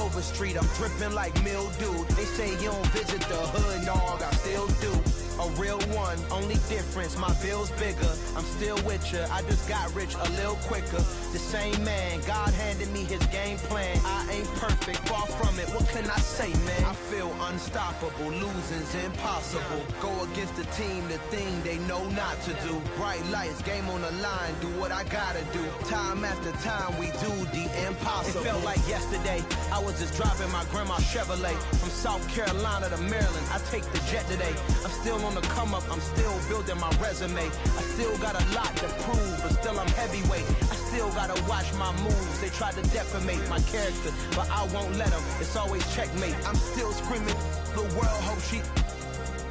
Clover Street, I'm dripping like mildew. They say you don't visit the hood, dog, I still do. A real one, only difference, my bill's bigger. I'm still with ya, I just got rich a little quicker. The same man, God handed me his game plan. I ain't perfect, far from it, what can I say, man? I feel unstoppable, losing's impossible. Go against the team, the thing they know not to do. Bright lights, game on the line, do what I gotta do. Time after time, we do the impossible. It felt like yesterday, I was just driving my grandma's Chevrolet. From South Carolina to Maryland, I take the jet today. I'm still on the come up, I'm still building my resume. I still got a lot to prove, but still I'm heavyweight. I still gotta watch my moves. They try to defamate my character, but I won't let them. It's always checkmate. I'm still screaming, the world hope she.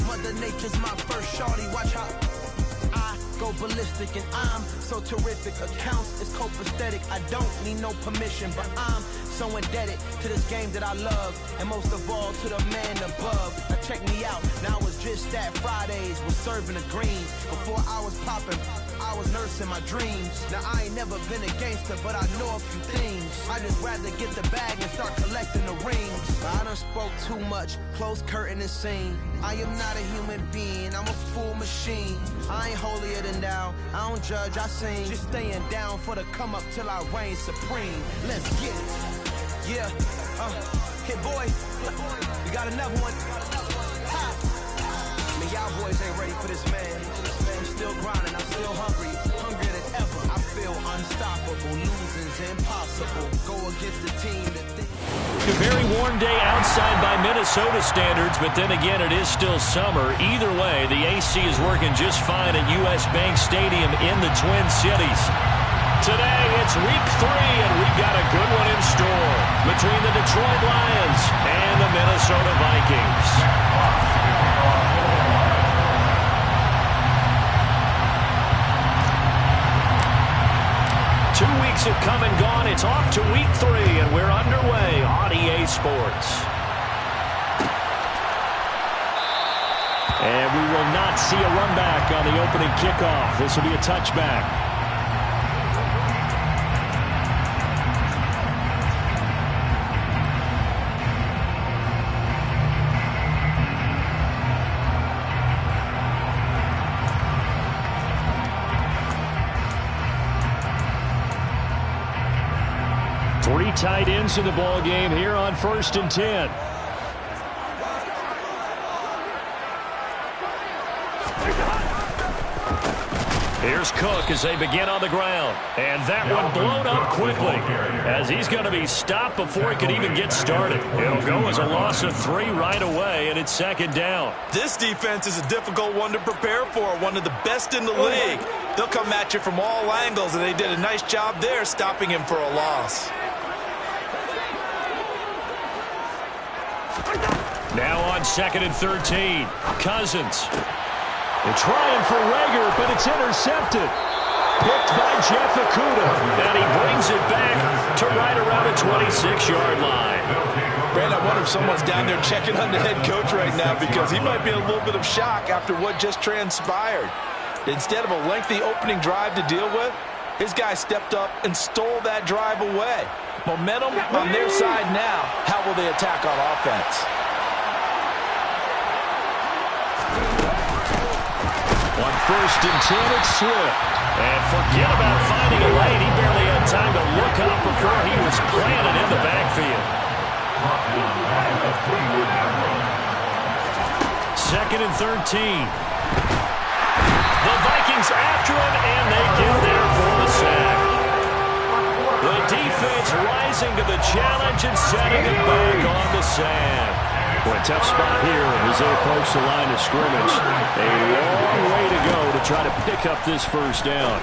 Mother Nature's my first shorty, watch how I go ballistic, and I'm so terrific. Accounts is copacetic. I don't need no permission, but I'm so indebted to this game that I love, and most of all to the man above. Now check me out, now it's just that Fridays was serving the greens. Before I was popping, I was nursing my dreams. Now I ain't never been a gangster, but I know a few things. I just rather get the bag and start collecting the rings. I done spoke too much, close curtain and scene. I am not a human being, I'm a full machine. I ain't holier than thou, I don't judge, I sing. Just staying down for the come up till I reign supreme. Let's get it. Yeah, hit boy, we got another one. Ha. Man, y'all boys ain't ready for this, man. I'm still grinding, I'm still hungry, hungrier than ever. I feel unstoppable, losing's impossible. Go against the team that A very warm day outside by Minnesota standards, but then again, it is still summer. Either way, the AC is working just fine at U.S. Bank Stadium in the Twin Cities. Today, it's week 3, and we've got a good one in store between the Detroit Lions and the Minnesota Vikings. 2 weeks have come and gone. It's off to week 3, and we're underway on EA Sports. And we will not see a run back on the opening kickoff. This will be a touchback. Three tight ends in the ball game here on 1st and 10. Here's Cook as they begin on the ground. And that one blown up quickly as he's going to be stopped before he can even get started. It'll go as a loss of 3 right away, and it's 2nd down. This defense is a difficult one to prepare for, one of the best in the league. They'll come at you from all angles, and they did a nice job there stopping him for a loss. Now on 2nd and 13, Cousins. They're trying for Rager, but it's intercepted. Picked by Jeff Okudah, and he brings it back to right around the 26-yard line. Brand, I wonder if someone's down there checking on the head coach right now, because he might be in a little bit of shock after what just transpired. Instead of a lengthy opening drive to deal with, his guy stepped up and stole that drive away. Momentum on their side now. How will they attack on offense? On 1st and 10, it's Swift. And forget about finding a lane. He barely had time to look up before he was planted in the backfield. 2nd and 13. The Vikings after him, and they get there for the sack. The defense rising to the challenge and setting it back on the sack. Well, a tough spot here as they approach the line of scrimmage. A long way to go to try to pick up this 1st down.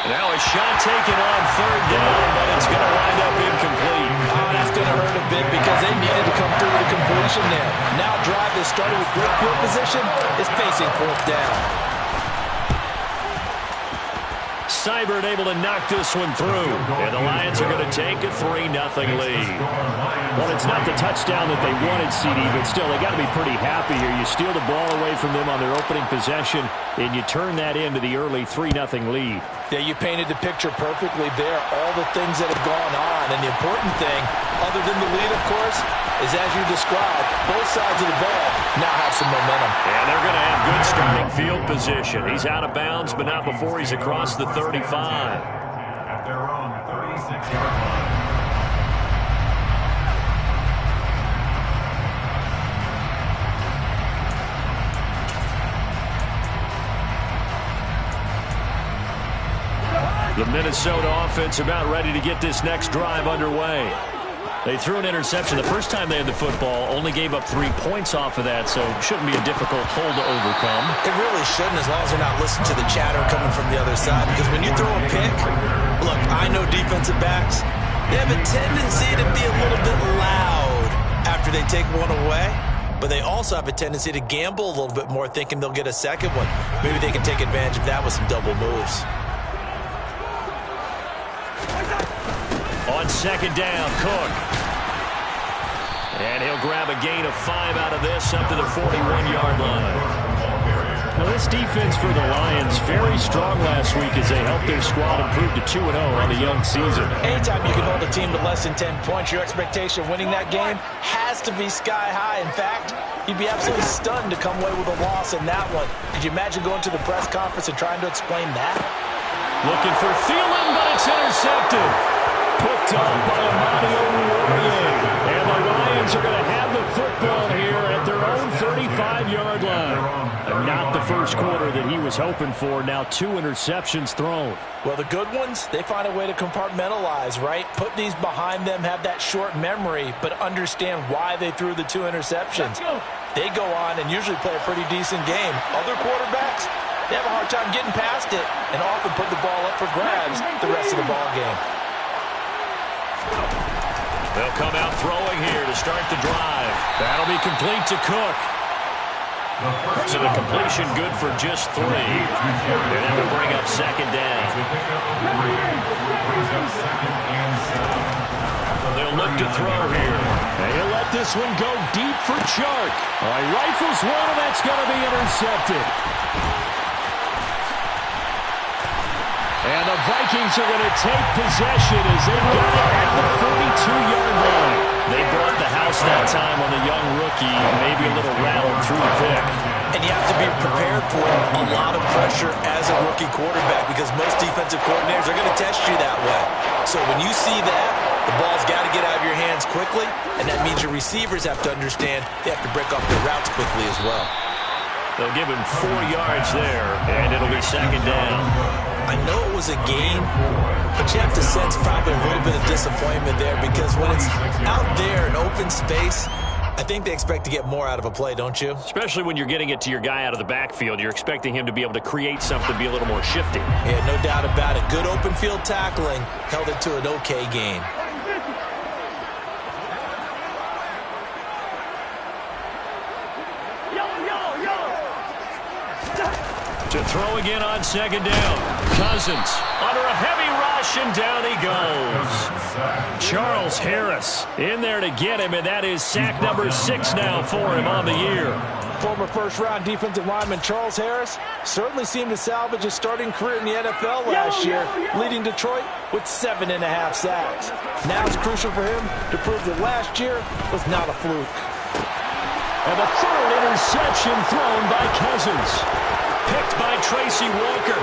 Now a shot taken on 3rd down, but it's going to wind up incomplete. Oh, that's going to hurt a bit because they needed to come through with a completion there. Now a drive that started with great field position is facing 4th down. Seibert able to knock this one through, and the Lions are going to take a 3-0 lead. Well, it's not the touchdown that they wanted, CD, but still, they got to be pretty happy here. You steal the ball away from them on their opening possession, and you turn that into the early 3-0 lead. Yeah, you painted the picture perfectly there, all the things that have gone on, and the important thing other than the lead, of course, is as you described, both sides of the ball now have some momentum. And they're going to have good starting field position. He's out of bounds, but not before he's across the 35. At their own 36-yard line. The Minnesota offense about ready to get this next drive underway. They threw an interception the first time they had the football, only gave up 3 points off of that, so it shouldn't be a difficult hole to overcome. It really shouldn't, as long as they're not listening to the chatter coming from the other side, because when you throw a pick, look, I know defensive backs, they have a tendency to be a little bit loud after they take one away, but they also have a tendency to gamble a little bit more, thinking they'll get a second one. Maybe they can take advantage of that with some double moves. On second down, Cook. And he'll grab a gain of 5 out of this up to the 41-yard line. Now, this defense for the Lions, very strong last week as they helped their squad improve to 2-0 on the young season. Anytime you can hold a team to less than 10 points, your expectation of winning that game has to be sky high. In fact, you'd be absolutely stunned to come away with a loss in that one. Could you imagine going to the press conference and trying to explain that? Looking for Thielen, but it's intercepted. Picked up by Amadio Warrior. And the Lions are going to have the football here at their own 35-yard line. And not the first quarter that he was hoping for. Now 2 interceptions thrown. Well, the good ones, they find a way to compartmentalize, right? Put these behind them, have that short memory, but understand why they threw the 2 interceptions. They go on and usually play a pretty decent game. Other quarterbacks, they have a hard time getting past it and often put the ball up for grabs the rest of the ball game. They'll come out throwing here to start the drive. That'll be complete to Cook. So the completion good for just 3. And that will bring up second down. They'll look to throw here. And he'll let this one go deep for Chark. He rifles one, and that's going to be intercepted. And the Vikings are going to take possession as they got it at the 42-yard line. They brought the house that time on the young rookie, maybe a little rattled through the pick. And you have to be prepared for a lot of pressure as a rookie quarterback because most defensive coordinators are going to test you that way. So when you see that, the ball's got to get out of your hands quickly, and that means your receivers have to understand they have to break off their routes quickly as well. They'll give him 4 yards there, and it'll be second down. I know it was a gain, but you have to sense probably a little bit of disappointment there because when it's out there in open space, I think they expect to get more out of a play, don't you? Especially when you're getting it to your guy out of the backfield. You're expecting him to be able to create something, be a little more shifty. Yeah, no doubt about it. Good open field tackling held it to an okay gain. To throw again on second down. Cousins under a heavy rush, and down he goes. Charles Harris in there to get him, and that is sack number 6 now for him on the year. Former first-round defensive lineman Charles Harris certainly seemed to salvage his starting career in the NFL last year, leading Detroit with 7.5 sacks. Now it's crucial for him to prove that last year was not a fluke. And the 3rd interception thrown by Cousins. Picked by Tracy Walker.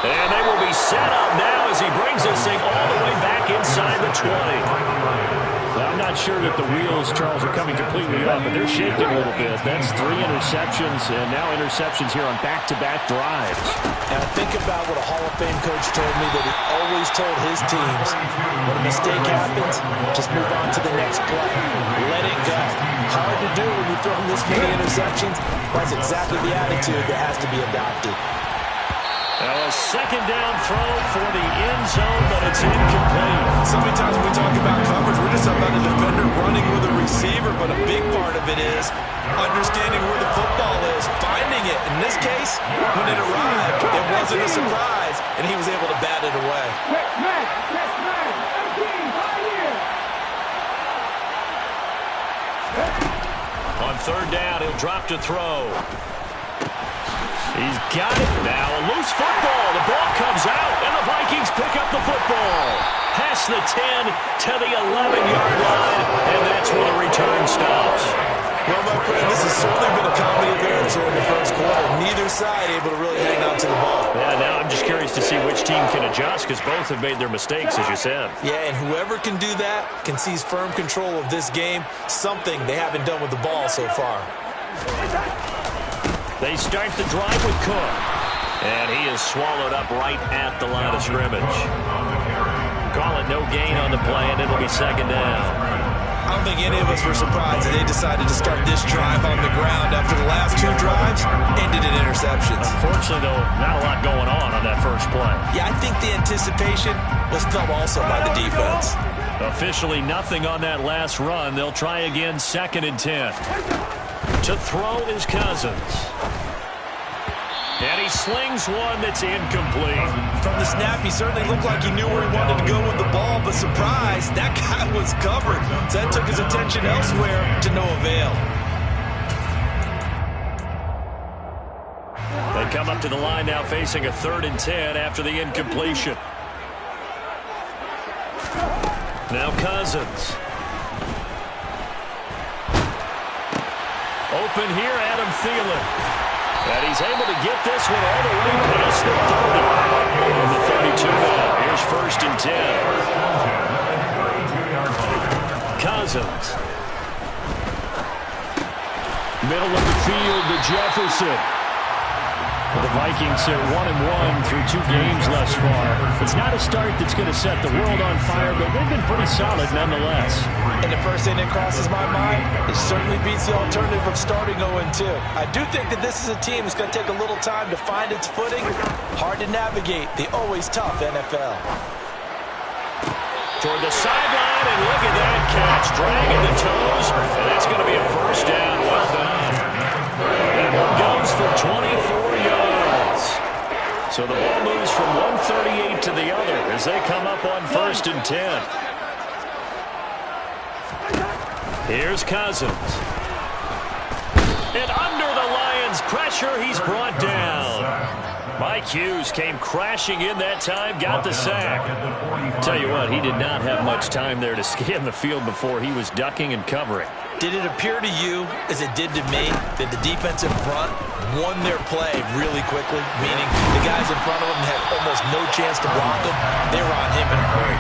And they will be set up now as he brings this thing all the way back inside the 20. Well, I'm not sure that the wheels, Charles, are coming completely up, but they're shaking a little bit. That's 3 interceptions, and now interceptions here on back-to-back drives. And I think about what a Hall of Fame coach told me that he always told his teams, when a mistake happens, just move on to the next play. Let it go. Hard to do when you throw this many interceptions. That's exactly the attitude that has to be adopted. Now a second down throw for the end zone, but it's incomplete. So many times when we talk about coverage, we're just about a defender running with a receiver, but a big part of it is understanding where the football is, finding it. In this case, when it arrived, it wasn't a surprise, and he was able to bat it away. On 3rd down, he'll drop to throw. He's got it now. A loose football. The ball comes out, and the Vikings pick up the football. Past the 10 to the 11-yard line, and that's where the return stops. Well, my friend, this has certainly been a comedy of errors here in the first quarter. Neither side able to really hang on to the ball. Yeah, now I'm just curious to see which team can adjust because both have made their mistakes, as you said. Yeah, and whoever can do that can seize firm control of this game, something they haven't done with the ball so far. They start the drive with Cook, and he is swallowed up right at the line of scrimmage. Call it no gain on the play, and it'll be second down. I don't think any of us were surprised that they decided to start this drive on the ground after the last two drives ended in interceptions. Unfortunately, though, not a lot going on that first play. Yeah, I think the anticipation was felt also by the defense. Officially nothing on that last run. They'll try again, 2nd and 10. To throw is Cousins. And he slings one that's incomplete. From the snap, he certainly looked like he knew where he wanted to go with the ball, but surprise, that guy was covered. So that took his attention elsewhere to no avail. They come up to the line now facing a 3rd and 10 after the incompletion. Now Cousins. Open here, Adam Thielen. And he's able to get this one all the way past the 30. And the 32 now. Here's 1st and 10. Cousins. Middle of the field to Jefferson. The Vikings are 1-1 through 2 games thus far. It's not a start that's going to set the world on fire, but they've been pretty solid nonetheless. And the first thing that crosses my mind, it certainly beats the alternative of starting 0-2. I do think that this is a team that's going to take a little time to find its footing. Hard to navigate the always tough NFL. Toward the sideline, and look at that catch, dragging the toes, and that's going to be a 1st down. Well done. That one goes for 24 yards. So the ball moves from 138 to the other as they come up on 1st and 10. Here's Cousins. And under the Lions' pressure, he's brought down. Mike Hughes came crashing in that time, got the sack. Tell you what, he did not have much time there to scan the field before he was ducking and covering. Did it appear to you, as it did to me, that the defense in front won their play really quickly? Meaning the guys in front of them had almost no chance to block them. They were on him in a hurry.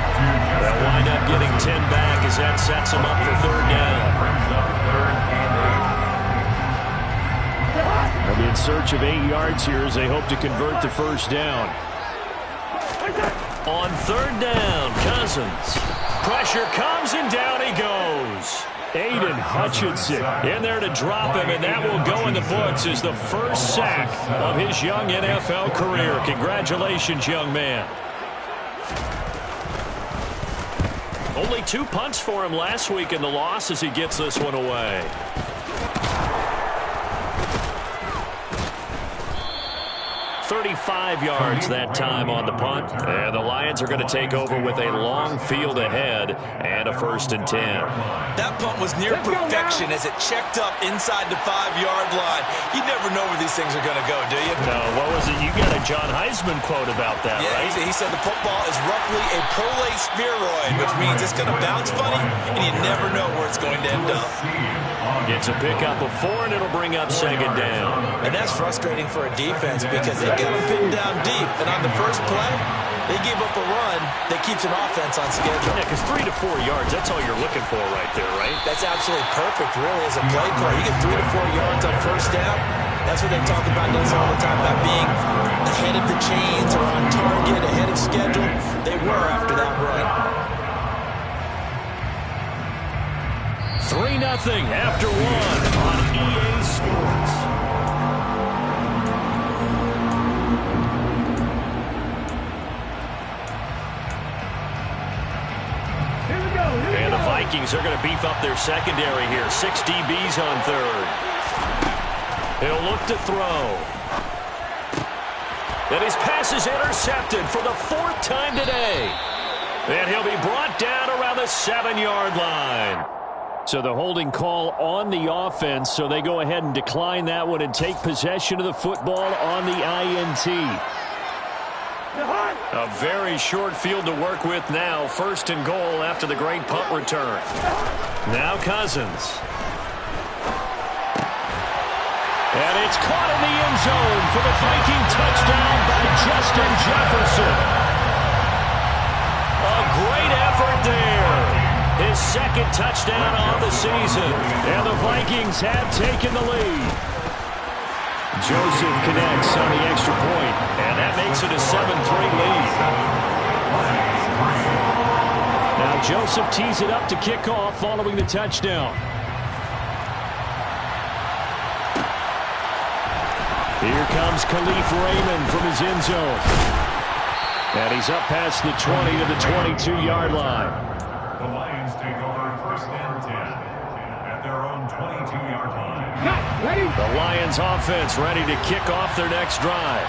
They'll wind up getting 10 back as that sets them up for 3rd down. They'll be in search of 8 yards here as they hope to convert the 1st down. On 3rd down, Cousins. Pressure comes and down he goes. Aiden Hutchinson in there to drop him, and that will go in the books as the first sack of his young NFL career. Congratulations, young man. Only 2 punts for him last week in the loss as he gets this one away. 35 yards that time on the punt. And the Lions are going to take over with a long field ahead and a 1st and 10. That punt was near perfection as it checked up inside the 5-yard line. You never know where these things are going to go, do you? No, what was it? You got a John Heisman quote about that, right? He said the football is roughly a prolate spheroid, which means it's going to bounce funny, and you never know where it's going to end up. It's a pickup of 4, and it'll bring up 2nd down. And that's frustrating for a defense because they got them pinned down deep. And on the first play, they gave up a run that keeps an offense on schedule. Yeah, because 3 to 4 yards, that's all you're looking for right there, right? That's absolutely perfect, really, as a play call. You get 3 to 4 yards on 1st down. That's what they talk about this all the time, about being ahead of the chains or on target, ahead of schedule. They were after that run. 3-0 after 1 on EA Sports. And the Vikings are going to beef up their secondary here. 6 DBs on 3rd. He'll look to throw. And his pass is intercepted for the 4th time today. And he'll be brought down around the 7-yard line. So the holding call on the offense, so they go ahead and decline that one and take possession of the football on the INT. A very short field to work with now. First and goal after the great punt return. Now Cousins. And it's caught in the end zone for the Viking touchdown by Justin Jefferson. A great effort there. His second touchdown on the season. And the Vikings have taken the lead. Joseph connects on the extra point, and that makes it a 7-3 lead. Now Joseph tees it up to kick off following the touchdown. Here comes Khalif Raymond from his end zone. And he's up past the 20 to the 22-yard line. The Lions take over first and 10 at their own 22-yard line. The Lions offense ready to kick off their next drive.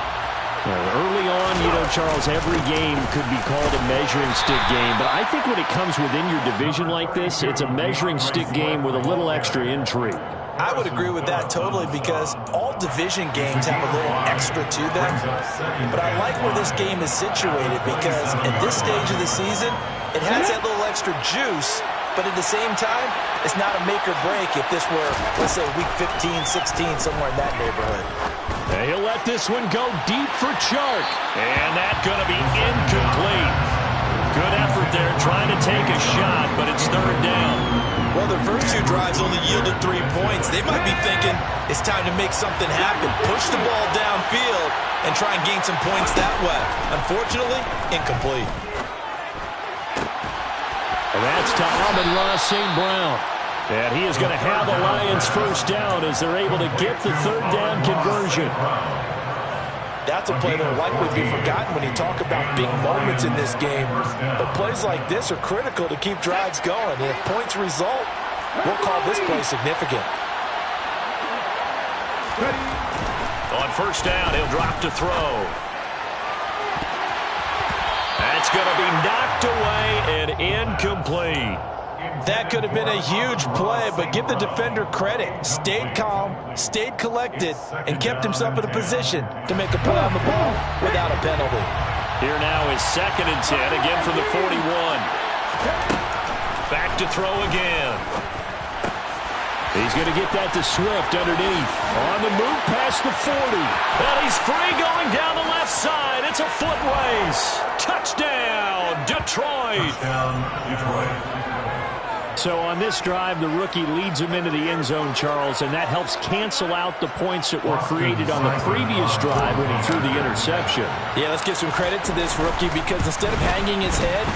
Early on, you know, Charles, every game could be called a measuring stick game. But I think when it comes within your division like this, it's a measuring stick game with a little extra intrigue. I would agree with that totally because all division games have a little extra to them. But I like where this game is situated because at this stage of the season, it has that little extra juice. But at the same time, it's not a make or break if this were, let's say, week 15, 16, somewhere in that neighborhood. And he'll let this one go deep for Chark. And that's going to be incomplete. Good effort there trying to take a shot, but it's third down. Well, their first two drives only yielded 3 points. They might be thinking it's time to make something happen. Push the ball downfield and try and gain some points that way. Unfortunately, incomplete. And that's to Amon-Ra St. Brown. And he is going to have the Lions first down as they're able to get the third down conversion. That's a play that will likely be forgotten when you talk about big moments in this game. But plays like this are critical to keep drives going. And if points result, we'll call this play significant. On first down, he'll drop to throw. That's going to be knocked away and incomplete. That could have been a huge play, but give the defender credit. Stayed calm, stayed collected, and kept himself in a position to make a play on the ball without a penalty. Here now is 2nd and 10, again from the 41. Back to throw again. He's going to get that to Swift underneath. On the move past the 40. And he's free going down the left side. It's a foot race. Touchdown, Detroit. Touchdown, Detroit. So on this drive, the rookie leads him into the end zone, Charles, and that helps cancel out the points that were created on the previous drive when he threw the interception. Yeah, let's give some credit to this rookie because instead of hanging his head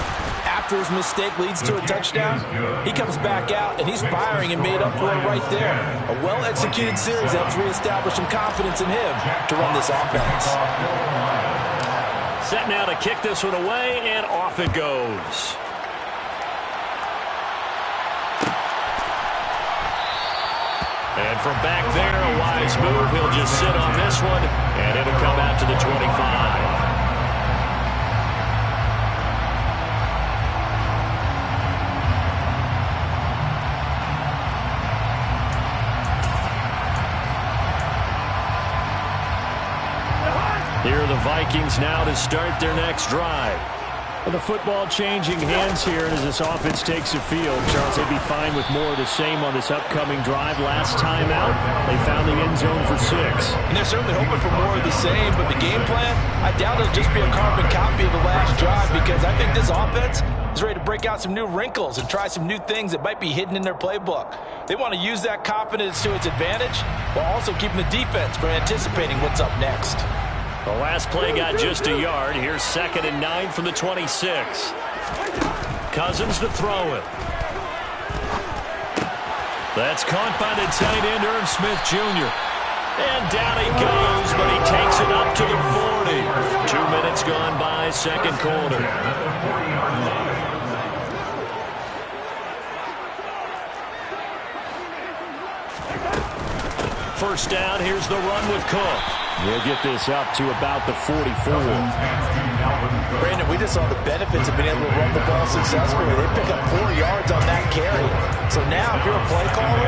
after his mistake leads to a touchdown, he comes back out and he's firing and made up for it right there. A well-executed series helps reestablish some confidence in him to run this offense. Set now to kick this one away, and off it goes. And from back there, a wise move. He'll just sit on this one, and it'll come out to the 25. Here are the Vikings now to start their next drive. Well, the football changing hands here as this offense takes the field. Charles, they'd be fine with more of the same on this upcoming drive. Last time out, they found the end zone for 6. And they're certainly hoping for more of the same, but the game plan, I doubt it'll just be a carbon copy of the last drive because I think this offense is ready to break out some new wrinkles and try some new things that might be hidden in their playbook. They want to use that confidence to its advantage while also keeping the defense from anticipating what's up next. The last play got just a yard. Here's 2nd and 9 from the 26. Cousins to throw it. That's caught by the tight end, Irv Smith Jr. And down he goes, but he takes it up to the 40. 2 minutes gone by, second quarter. First down, here's the run with Cook. We'll get this up to about the 44. Brandon, we just saw the benefits of being able to run the ball successfully. They pick up 4 yards on that carry. So now, if you're a play caller,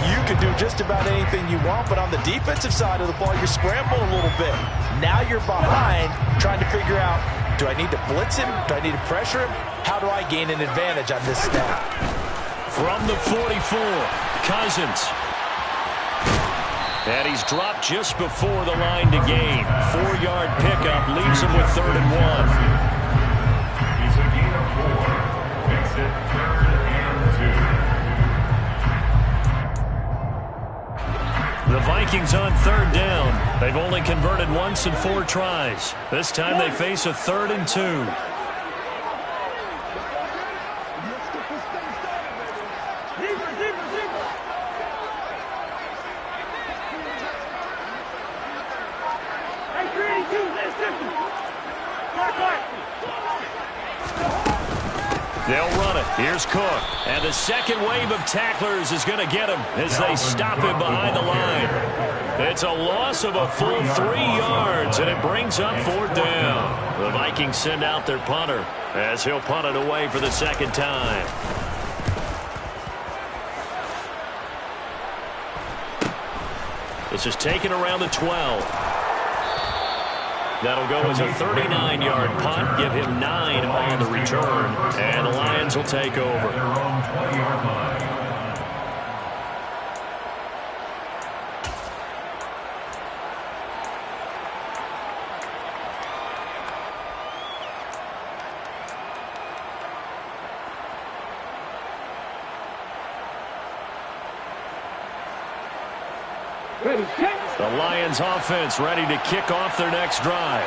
you can do just about anything you want, but on the defensive side of the ball, you're scrambling a little bit. Now you're behind, trying to figure out, do I need to blitz him? Do I need to pressure him? How do I gain an advantage on this snap? From the 44, Cousins. And he's dropped just before the line to gain. 4-yard pickup leaves him with 3rd and 1. He's a gain of 4. Makes it 3rd and 2. The Vikings on 3rd down. They've only converted once in 4 tries. This time they face a 3rd and 2. They'll run it. Here's Cook. And the second wave of tacklers is going to get him as they stop him behind the line. It's a loss of a full 3 yards, and it brings up 4th down. The Vikings send out their punter as he'll punt it away for the second time. This is taken around the 12. That'll go as a 39-yard punt, give him 9 on the return, and the Lions will take over. Their own 20-yard line. The Lions offense ready to kick off their next drive.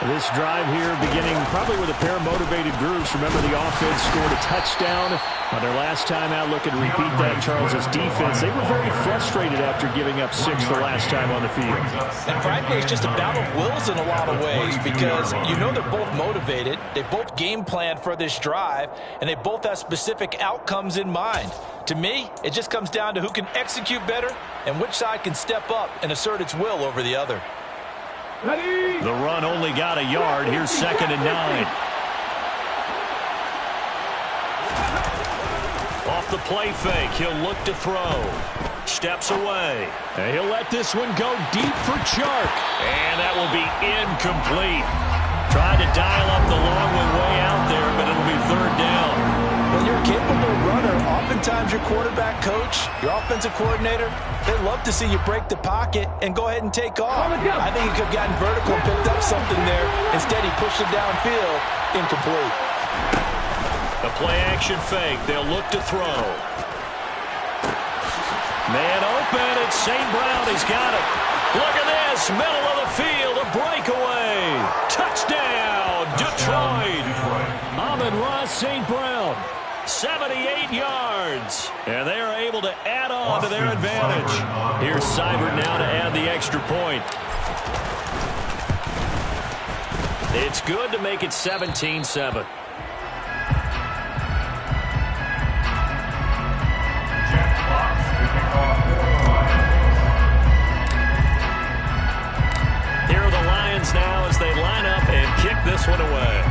This drive here beginning probably with a pair of motivated groups. Remember, the offense scored a touchdown on their last time out. Looking to repeat that. Charles's defense, they were very frustrated after giving up 6 the last time on the field. And frankly, it's just a battle of wills in a lot of ways because you know they're both motivated. They both game planned for this drive, and they both have specific outcomes in mind. To me, it just comes down to who can execute better and which side can step up and assert its will over the other. The run only got a yard. Here's 2nd and 9. Off the play fake, he'll look to throw. Steps away. And he'll let this one go deep for Chark. And that will be incomplete. Tried to dial up the long one way out there, but it'll be 3rd down. When you're a capable runner, oftentimes your quarterback coach, your offensive coordinator, they love to see you break the pocket and go ahead and take off. I think he could have gotten vertical and picked up something there. Instead, he pushed it downfield, incomplete. The play-action fake. They'll look to throw. Man open. It's St. Brown. He's got it. Look at this. Middle of the field. A breakaway. Touchdown, Detroit. Amon-Ra St. Brown. 78 yards. And they are able to add on to their advantage. Here's Seibert now to add the extra point. It's good to make it 17-7. Here are the Lions now as they line up and kick this one away.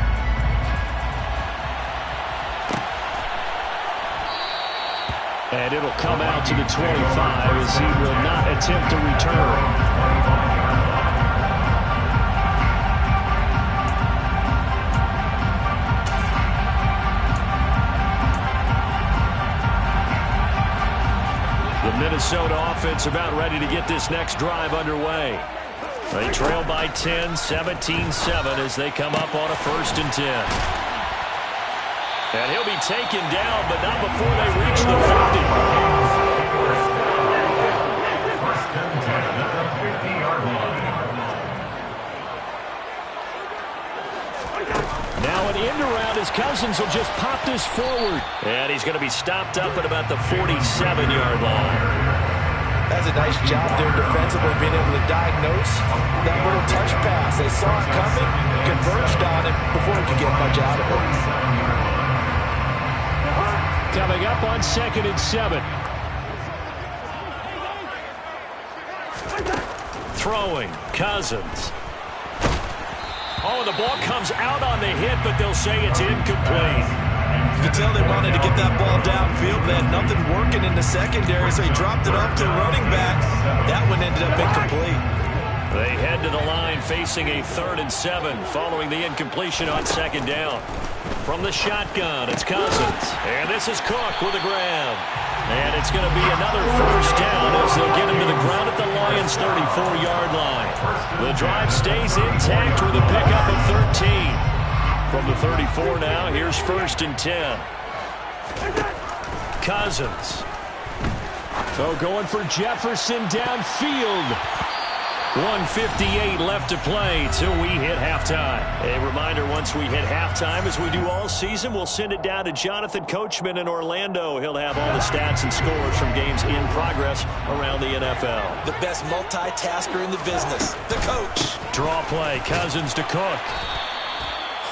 And it'll come out to the 25 as he will not attempt to return. The Minnesota offense about ready to get this next drive underway. They trail by 10, 17-7 as they come up on a 1st and 10. And he'll be taken down, but not before they reach the 50. First and 10 at the 50-yard line. Now an end around as Cousins will just pop this forward. And he's going to be stopped up at about the 47-yard line. That's a nice job there defensively, being able to diagnose that little touch pass. They saw it coming, converged on it before he could get much out of it. Coming up on 2nd and 7. Throwing, Cousins. Oh, the ball comes out on the hit, but they'll say it's incomplete. You could tell they wanted to get that ball downfield. They had nothing working in the secondary, so he dropped it off to the running back. That one ended up incomplete. They head to the line facing a 3rd and 7 following the incompletion on 2nd down. From the shotgun, it's Cousins. And this is Cook with a grab. And it's going to be another 1st down as they'll get him to the ground at the Lions' 34-yard line. The drive stays intact with a pickup of 13. From the 34 now, here's 1st and 10. Cousins. So going for Jefferson downfield. 1:58 left to play till we hit halftime. A reminder, once we hit halftime, as we do all season, we'll send it down to Jonathan Coachman in Orlando. He'll have all the stats and scores from games in progress around the NFL. The best multitasker in the business, the coach. Draw play, Cousins to Cook.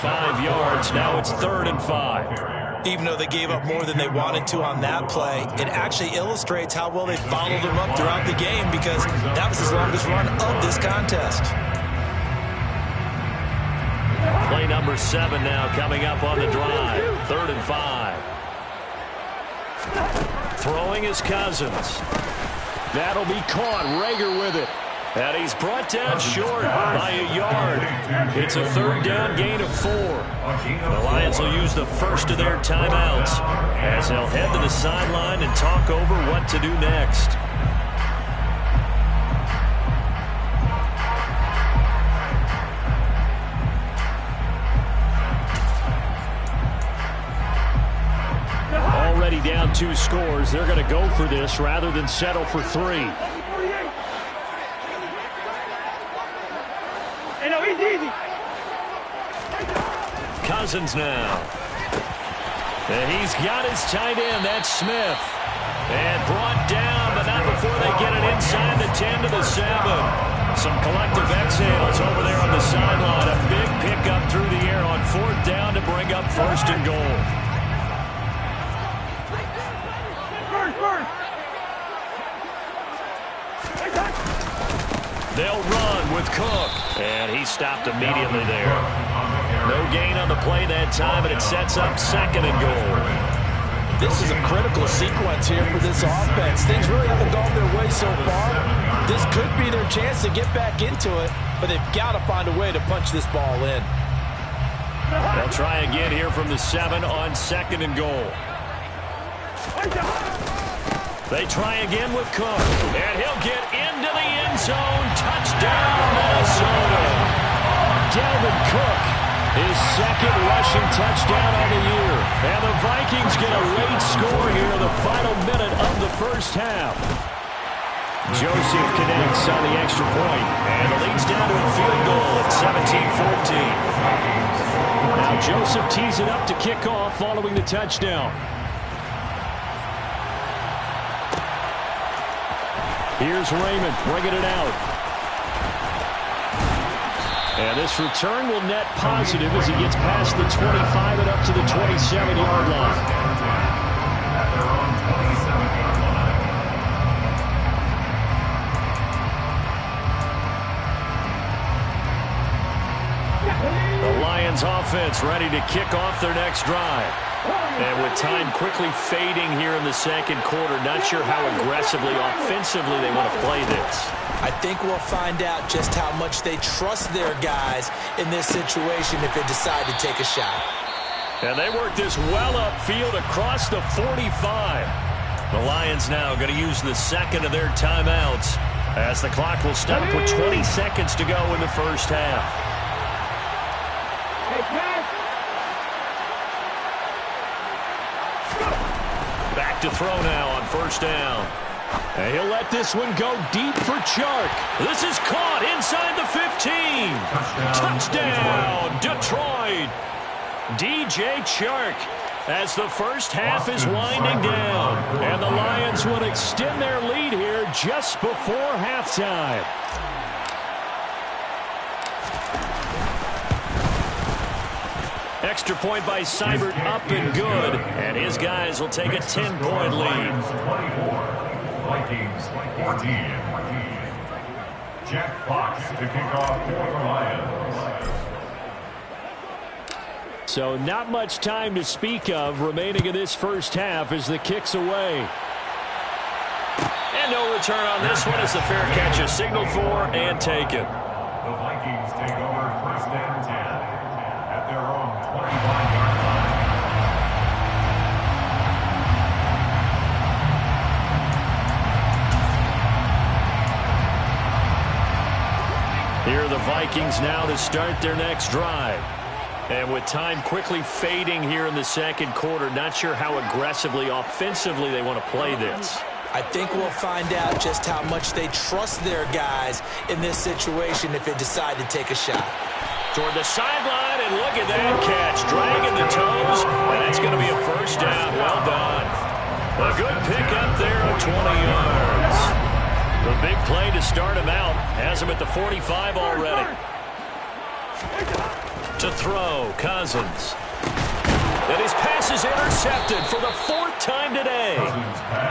5 yards, now it's 3rd and 5. Even though they gave up more than they wanted to on that play, it actually illustrates how well they followed them up throughout the game, because that was his longest run of this contest. Play number 7 now coming up on the drive. 3rd and 5. Throwing is Cousins. That'll be caught. Rager with it. And he's brought down short by a yard. It's a 3rd down gain of 4. The Lions will use the first of their timeouts as they'll head to the sideline and talk over what to do next. Already down 2 scores. They're going to go for this rather than settle for 3. Cousins now. And he's got his tight end. That's Smith. And brought down, but not before they get it inside the 10 to the 7. Some collective exhales over there on the sideline. A big pickup through the air on 4th down to bring up 1st and goal. They'll run with Cook. And he stopped immediately there. No gain on the play that time, and it sets up 2nd and goal. This is a critical sequence here for this offense. Things really haven't gone their way so far. This could be their chance to get back into it, but they've got to find a way to punch this ball in. They'll try again here from the 7 on 2nd and goal. They try again with Cook, and he'll get into the end zone. Touchdown, Minnesota. Dalvin Cook, his 2nd rushing touchdown on the year. And the Vikings get a late score here in the final minute of the 1st half. Joseph connects on the extra point, and it leads down to a field goal at 17-14. Now Joseph tees it up to kick off following the touchdown. Here's Raymond bringing it out. And this return will net positive as he gets past the 25 and up to the 27-yard line. The Lions offense ready to kick off their next drive. And with time quickly fading here in the 2nd quarter, not sure how aggressively, offensively they want to play this. I think we'll find out just how much they trust their guys in this situation if they decide to take a shot. And they work this well upfield across the 45. The Lions now going to use the 2nd of their timeouts as the clock will stop with 20 seconds to go in the 1st half. Back to throw now on 1st down. And he'll let this one go deep for Chark. This is caught inside the 15. Touchdown, Detroit. DJ Chark as the 1st half is winding down. And the Lions will extend their lead here just before halftime. Extra point by Seibert up and good. And his guys will take a 10-point lead. Vikings 14. Jack Fox to kick off for the Lions. So not much time to speak of remaining in this first half as the kick's away. And no return on this one as the fair catch is signaled for and taken. The Vikings take over first and 10 at their own 25-yard line. Here are the Vikings now to start their next drive. And with time quickly fading here in the second quarter, not sure how aggressively, offensively they want to play this. I think we'll find out just how much they trust their guys in this situation if they decide to take a shot. Toward the sideline, and look at that catch. Dragging the toes, and that's going to be a first down. Well done. A good pickup there of 20 yards. The big play to start him out. Has him at the 45 already. To throw, Cousins. And his pass is intercepted for the fourth time today.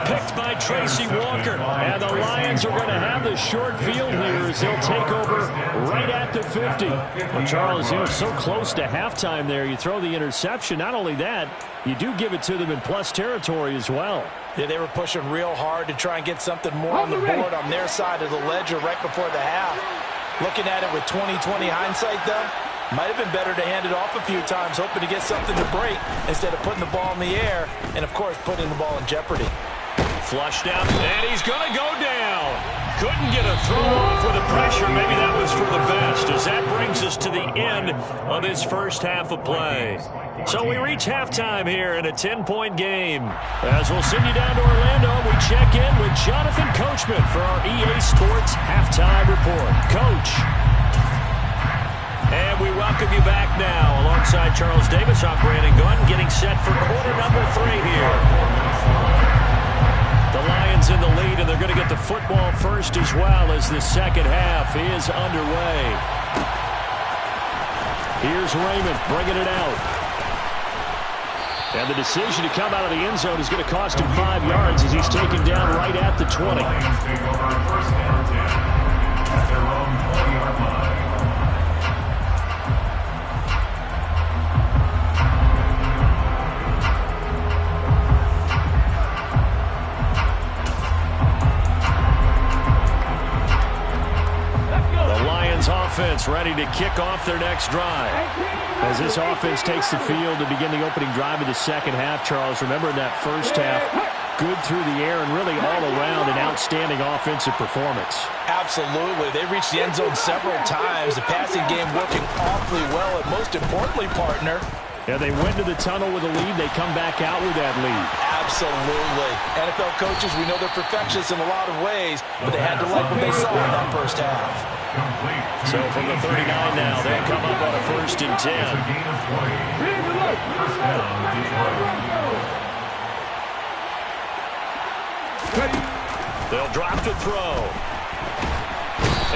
Picked by Tracy Walker. And the Lions are going to have the short field here as they'll take over right at the 50. Well, Charles, you were so close to halftime there. You throw the interception. Not only that, you do give it to them in plus territory as well. Yeah, they were pushing real hard to try and get something more on the board on their side of the ledger right before the half. Looking at it with 20/20 hindsight, though, might have been better to hand it off a few times, hoping to get something to break instead of putting the ball in the air and, of course, putting the ball in jeopardy. Flushed out, and he's going to go down. Couldn't get a throw off with the pressure. Maybe that was for the best, as that brings us to the end of this first half of play. So we reach halftime here in a 10-point game. As we'll send you down to Orlando, we check in with Jonathan Coachman for our EA Sports Halftime Report. Coach. And we welcome you back now. Alongside Charles Davis, I'm Brandon Gunn, getting set for quarter number 3 here. The Lions in the lead, and they're going to get the football first as well as the second half is underway. Here's Raymond bringing it out. And the decision to come out of the end zone is going to cost him 5 yards as he's taken down right at the 20. Lions take over first and 10 at their own 20-yard line. Offense ready to kick off their next drive. As this offense takes the field to begin the opening drive of the second half, Charles, remember in that first half, good through the air and really all around an outstanding offensive performance. Absolutely. They reached the end zone several times. The passing game working awfully well, and most importantly, partner, yeah, they went to the tunnel with a lead. They come back out with that lead. Absolutely. NFL coaches, we know they're perfectionists in a lot of ways, but they had to like what they saw in that first half. So from the 39 now, they'll come up on a first and 10. They'll drop to throw.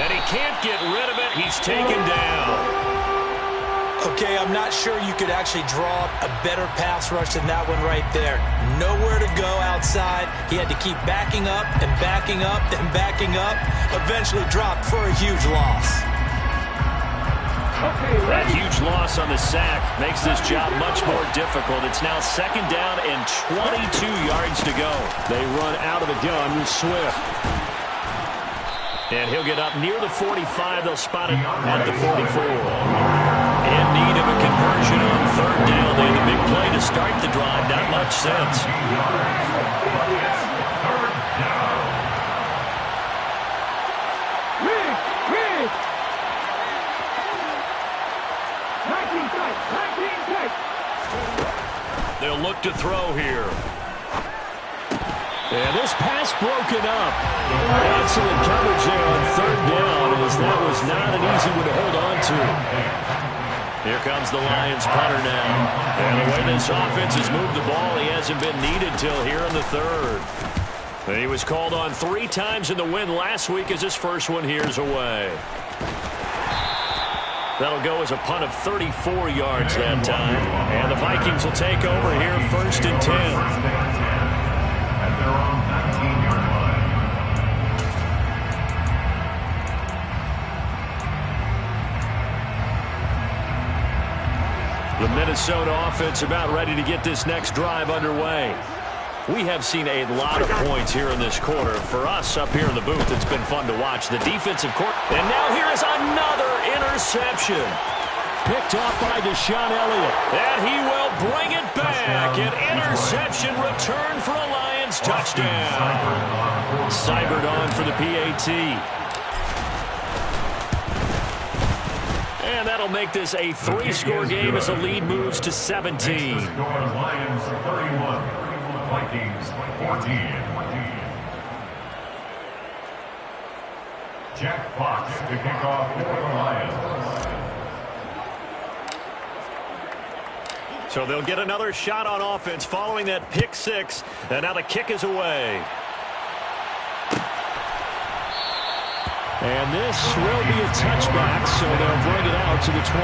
And he can't get rid of it. He's taken down. Okay, I'm not sure you could actually draw up a better pass rush than that one right there. Nowhere to go outside. He had to keep backing up and backing up and backing up. Eventually dropped for a huge loss. That huge loss on the sack makes this job much more difficult. It's now second down and 22 yards to go. They run out of the gun with Swift. And he'll get up near the 45. They'll spot it at the 44. In need of a conversion on third down. They had a big play to start the drive. Not much sense. They'll look to throw here. And this pass broken up. Excellent coverage there on third down, as that was not an easy one to hold on to. Here comes the Lions punter now. And the way this offense has moved the ball, he hasn't been needed till here in the third. And he was called on 3 times in the win last week as his first one here's away. That'll go as a punt of 34 yards that time. And the Vikings will take over here first and 10. At their own 19-yard line. The Minnesota offense about ready to get this next drive underway. We have seen a lot of points here in this quarter. For us up here in the booth, it's been fun to watch. The defensive court. And now here is another interception. Picked off by Deshaun Elliott. And he will bring it back. An interception return for a Lions touchdown. Seibert on for the PAT. And that'll make this a 3-score game as the lead moves to 17. Lions 31, Vikings 14. Jack Fox to kick off for the Lions. So they'll get another shot on offense following that pick six. And now the kick is away. And this will be a touchback, so they'll bring it out to the 25.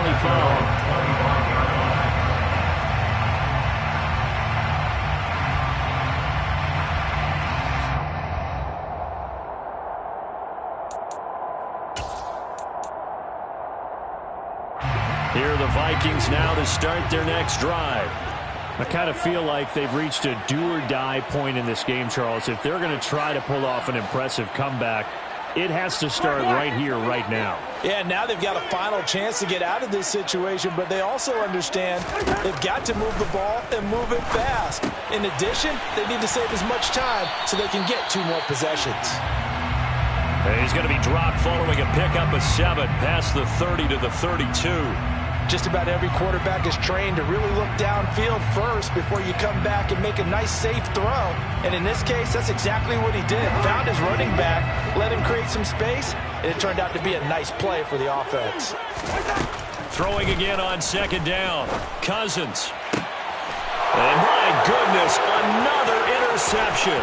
Here are the Vikings now to start their next drive. I kind of feel like they've reached a do-or-die point in this game, Charles. If they're going to try to pull off an impressive comeback, it has to start right here, right now. Yeah, now they've got a final chance to get out of this situation, but they also understand they've got to move the ball and move it fast. In addition, they need to save as much time so they can get 2 more possessions. And he's going to be dropped following a pickup of 7 past the 30 to the 32. Just about every quarterback is trained to really look downfield first before you come back and make a nice, safe throw. And in this case, that's exactly what he did. Found his running back, let him create some space, and it turned out to be a nice play for the offense. Throwing again on second down. Cousins. And my goodness, another interception.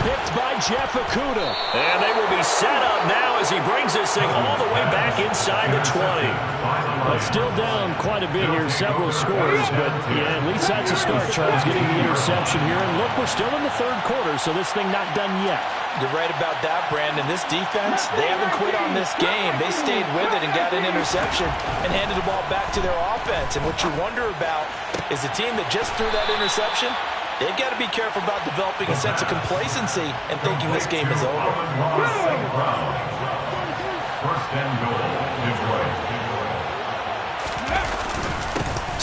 Picked by Jeff Okudah. And they will be set up now as he brings this thing all the way back inside the 20. But still down quite a bit here, several scores, but yeah, at least that's a start, Charles, getting the interception here. And look, we're still in the 3rd quarter, so this thing not done yet. You're right about that, Brandon. This defense, they haven't quit on this game. They stayed with it and got an interception and handed the ball back to their offense. And what you wonder about is the team that just threw that interception, they've got to be careful about developing a sense of complacency and thinking this game is over. First and goal, Detroit.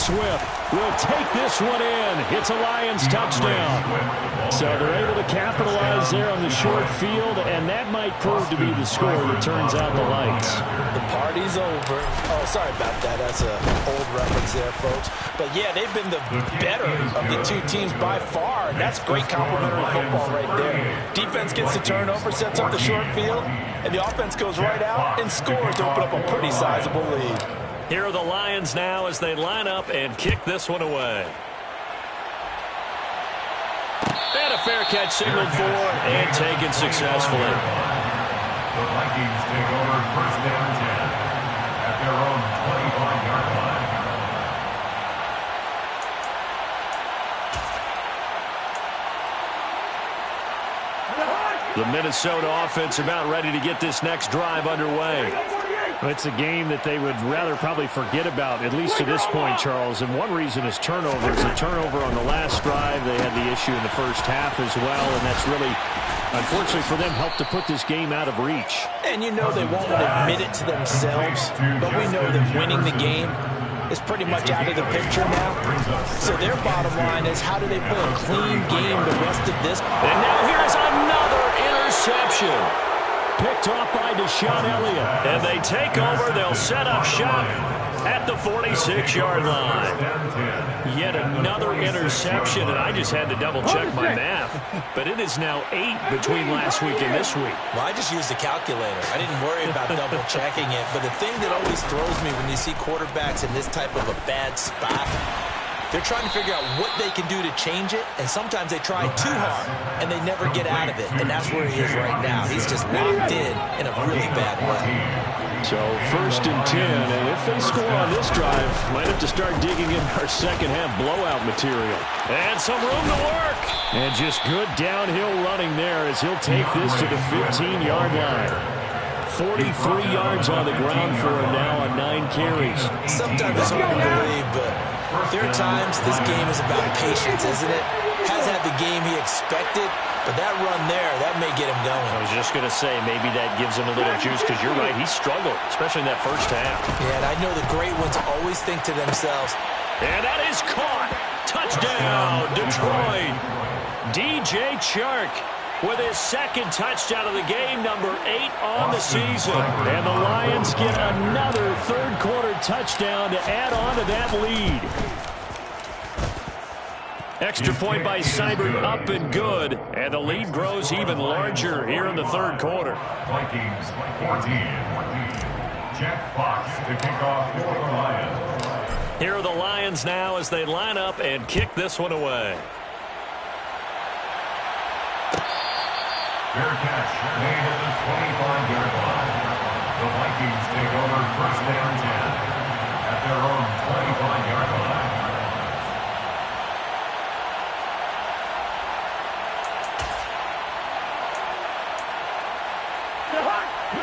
Swift will take this one in. It's a Lions touchdown. So they're able to capitalize there on the short field, and that might prove to be the score that turns out the lights. The party's over. Oh, sorry about that. That's an old reference there, folks. But, yeah, they've been the better of the 2 teams by far, and that's great complimentary football right there. Defense gets the turnover, sets up the short field, and the offense goes right out and scores to open up a pretty sizable lead. Here are the Lions now as they line up and kick this one away. And a fair catch signaled for and taken successfully. The Vikings take over first and 10 at their own 25-yard line. The Minnesota offense about ready to get this next drive underway. It's a game that they would rather probably forget about, at least to this point, Charles. And one reason is turnovers. The turnover on the last drive, they had the issue in the first half as well, and that's really, unfortunately for them, helped to put this game out of reach. And you know they won't admit it to themselves, but we know that winning the game is pretty much out of the picture now. So their bottom line is, how do they play a clean game the rest of this? And now here's another interception. Picked off by Deshaun Elliott. And they take over. They'll set up shop at the 46-yard line. Yet another interception, and I just had to double-check my math. But it is now 8 between last week and this week. Well, I just used the calculator. I didn't worry about double-checking it. But the thing that always throws me when you see quarterbacks in this type of a bad spot, they're trying to figure out what they can do to change it, and sometimes they try too hard, and they never get out of it, and that's where he is right now. He's just locked in a really bad way. So first and 10, and if they score on this drive, might have to start digging in our second-half blowout material. And some room to work. And just good downhill running there as he'll take this to the 15-yard line. 43 yards on the ground for him now on 9 carries. Sometimes it's hard to believe, but There are times this game is about patience, isn't it? Hasn't had the game he expected, but that run there, that may get him going. I was just going to say, maybe that gives him a little juice, because you're right, he struggled, especially in that first half. Yeah, and I know the great ones always think to themselves, and that is caught. Touchdown, Detroit. DJ Chark with his second touchdown of the game, number 8 on the season. And the Lions get another third-quarter touchdown to add on to that lead. Extra point by Seibert, up and good. And the lead grows even larger here in the third quarter. Vikings 14. Jack Fox to kick off for the Lions. Here are the Lions now as they line up and kick this one away. Fair catch made at the 25-yard line. The Vikings take over first down 10 at their own 25-yard line.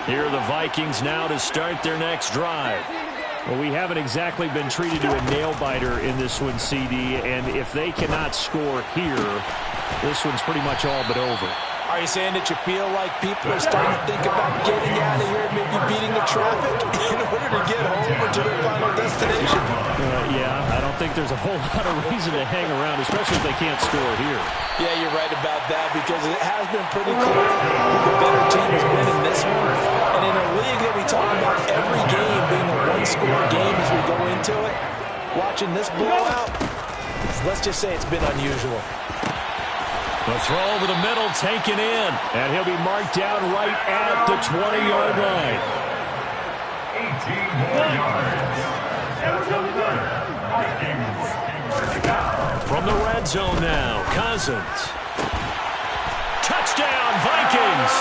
Here are the Vikings now to start their next drive. Well, we haven't exactly been treated to a nail-biter in this one, CD, and if they cannot score here, this one's pretty much all but over. are you saying that you feel like people are starting to think about getting out of here and maybe beating the traffic in order to get home or to their final destination? Yeah, I don't think there's a whole lot of reason to hang around, especially if they can't score here. Yeah, you're right about that, because it has been pretty clear who the better team has been in this one. And in a league that we talk about every game being a one-score game as we go into it, watching this blowout, let's just say it's been unusual. The throw over the middle taken in, and he'll be marked down right at the 20-yard line. 18 more yards. From the red zone now, Cousins. Touchdown, Vikings.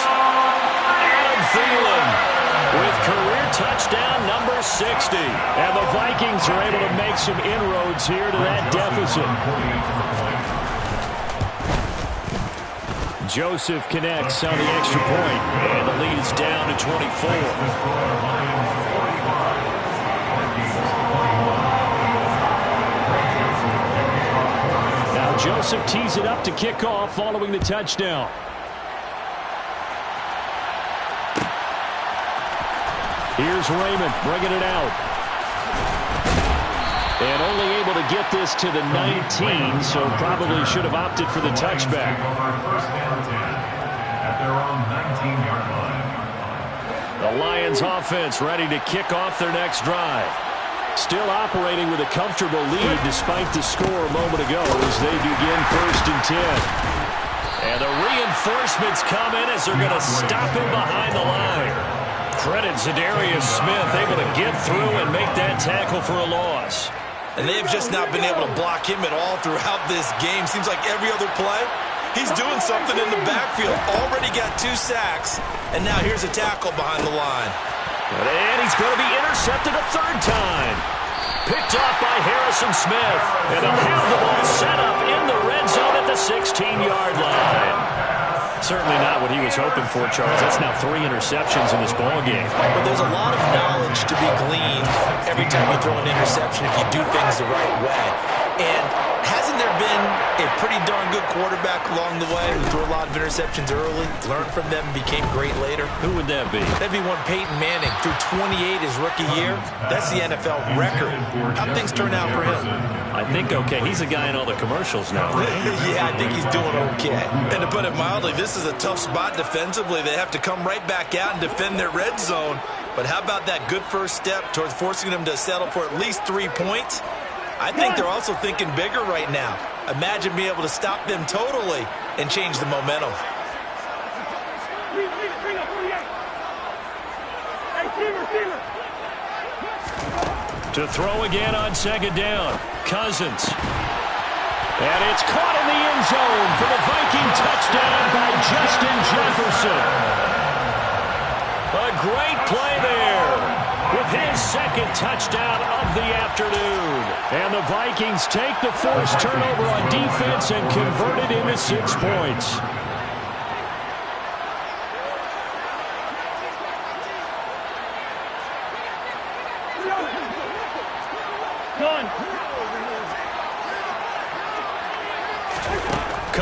Adam Thielen with career touchdown number 60. And the Vikings are able to make some inroads here to that deficit. Joseph connects on the extra point, and the lead is down to 24. Now Joseph tees it up to kick off following the touchdown. Here's Raymond bringing it out. And only able to get this to the 19, so probably should have opted for the touchback. First down 10 at their own 19-yard line. The Lions offense ready to kick off their next drive. Still operating with a comfortable lead despite the score a moment ago as they begin 1st and 10. And the reinforcements come in as they're going to stop him behind the line. Credit Zadarius Smith able to get through and make that tackle for a loss. And they have just not been able to block him at all throughout this game. Seems like every other play, he's doing something in the backfield. Already got 2 sacks, and now here's a tackle behind the line. And he's going to be intercepted a 3rd time. Picked off by Harrison Smith. And they'll have the ball set up in the red zone at the 16-yard line. Certainly not what he was hoping for, Charles. That's now 3 interceptions in this ballgame. But there's a lot of knowledge to be gleaned every time you throw an interception if you do things the right way. And hasn't there been a pretty darn good quarterback along the way who threw a lot of interceptions early, learned from them, and became great later? Who would that be? That'd be one Peyton Manning. Threw 28 his rookie year. That's the NFL record. How'd things turn out for him? I think okay. He's a guy in all the commercials now. Yeah, I think he's doing okay. And to put it mildly, this is a tough spot defensively. They have to come right back out and defend their red zone. But how about that good first step towards forcing them to settle for at least 3 points? I think they're also thinking bigger right now. Imagine being able to stop them totally and change the momentum. To throw again on 2nd down. Cousins. And it's caught in the end zone for the Viking touchdown by Justin Jefferson. A great play there with his 2nd touchdown of the afternoon. And the Vikings take the forced turnover on defense and convert it into 6 points.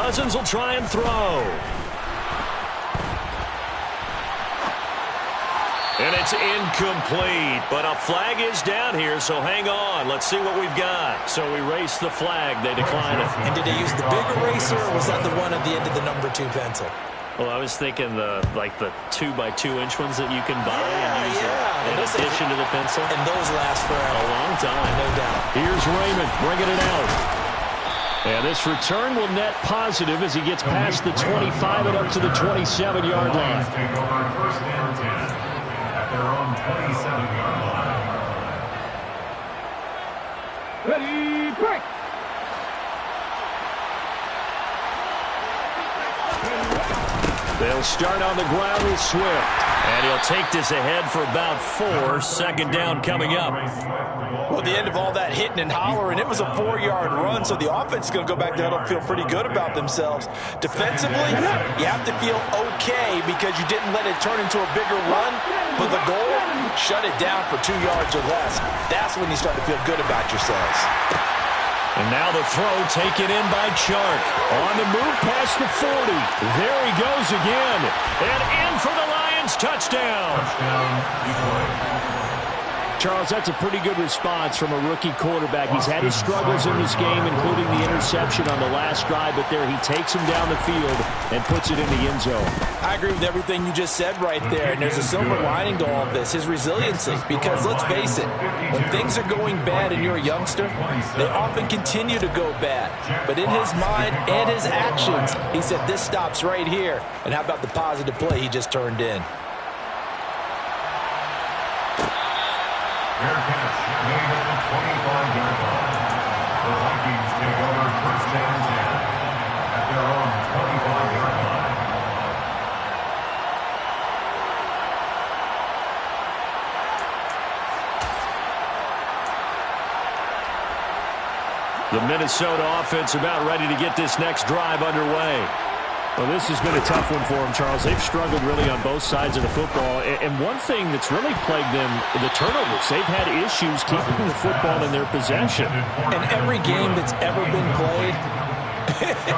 Cousins will try and throw. And it's incomplete, but a flag is down here, so hang on. Let's see what we've got. So we race the flag. They decline it. And did they use the big eraser, or was that the one at the end of the number 2 pencil? Well, I was thinking the 2x2-inch ones that you can buy and use in addition to the pencil. And those last forever. A long time. No doubt. Here's Raymond bringing it out. And this return will net positive as he gets past the 25 and up to the 27-yard line. Take over first and 10 at their own 27-yard line. Ready, break! They'll start on the ground with Swift. And he'll take this ahead for about 4. Second down coming up. Well, the end of all that hitting and hollering, it was a 4-yard run, so the offense is going to go back there and feel pretty good about themselves. Defensively, you have to feel okay because you didn't let it turn into a bigger run, but the goal, shut it down for 2 yards or less. That's when you start to feel good about yourselves. And now the throw taken in by Chark. On the move past the 40. There he goes again. And in for the Lions touchdown. Charles, that's a pretty good response from a rookie quarterback. He's had his struggles in this game, including the interception on the last drive, but there he takes him down the field and puts it in the end zone. I agree with everything you just said right there, and there's a silver lining to all of this, his resiliency, because let's face it, when things are going bad and you're a youngster, they often continue to go bad. But in his mind and his actions, he said this stops right here. And how about the positive play he just turned in? Fair catch made at the 25-yard line. The Vikings take over first and 10 at their own 25-yard line. The Minnesota offense about ready to get this next drive underway. Well, this has been a tough one for them, Charles. They've struggled really on both sides of the football. And one thing that's really plagued them, the turnovers. They've had issues keeping the football in their possession. And every game that's ever been played,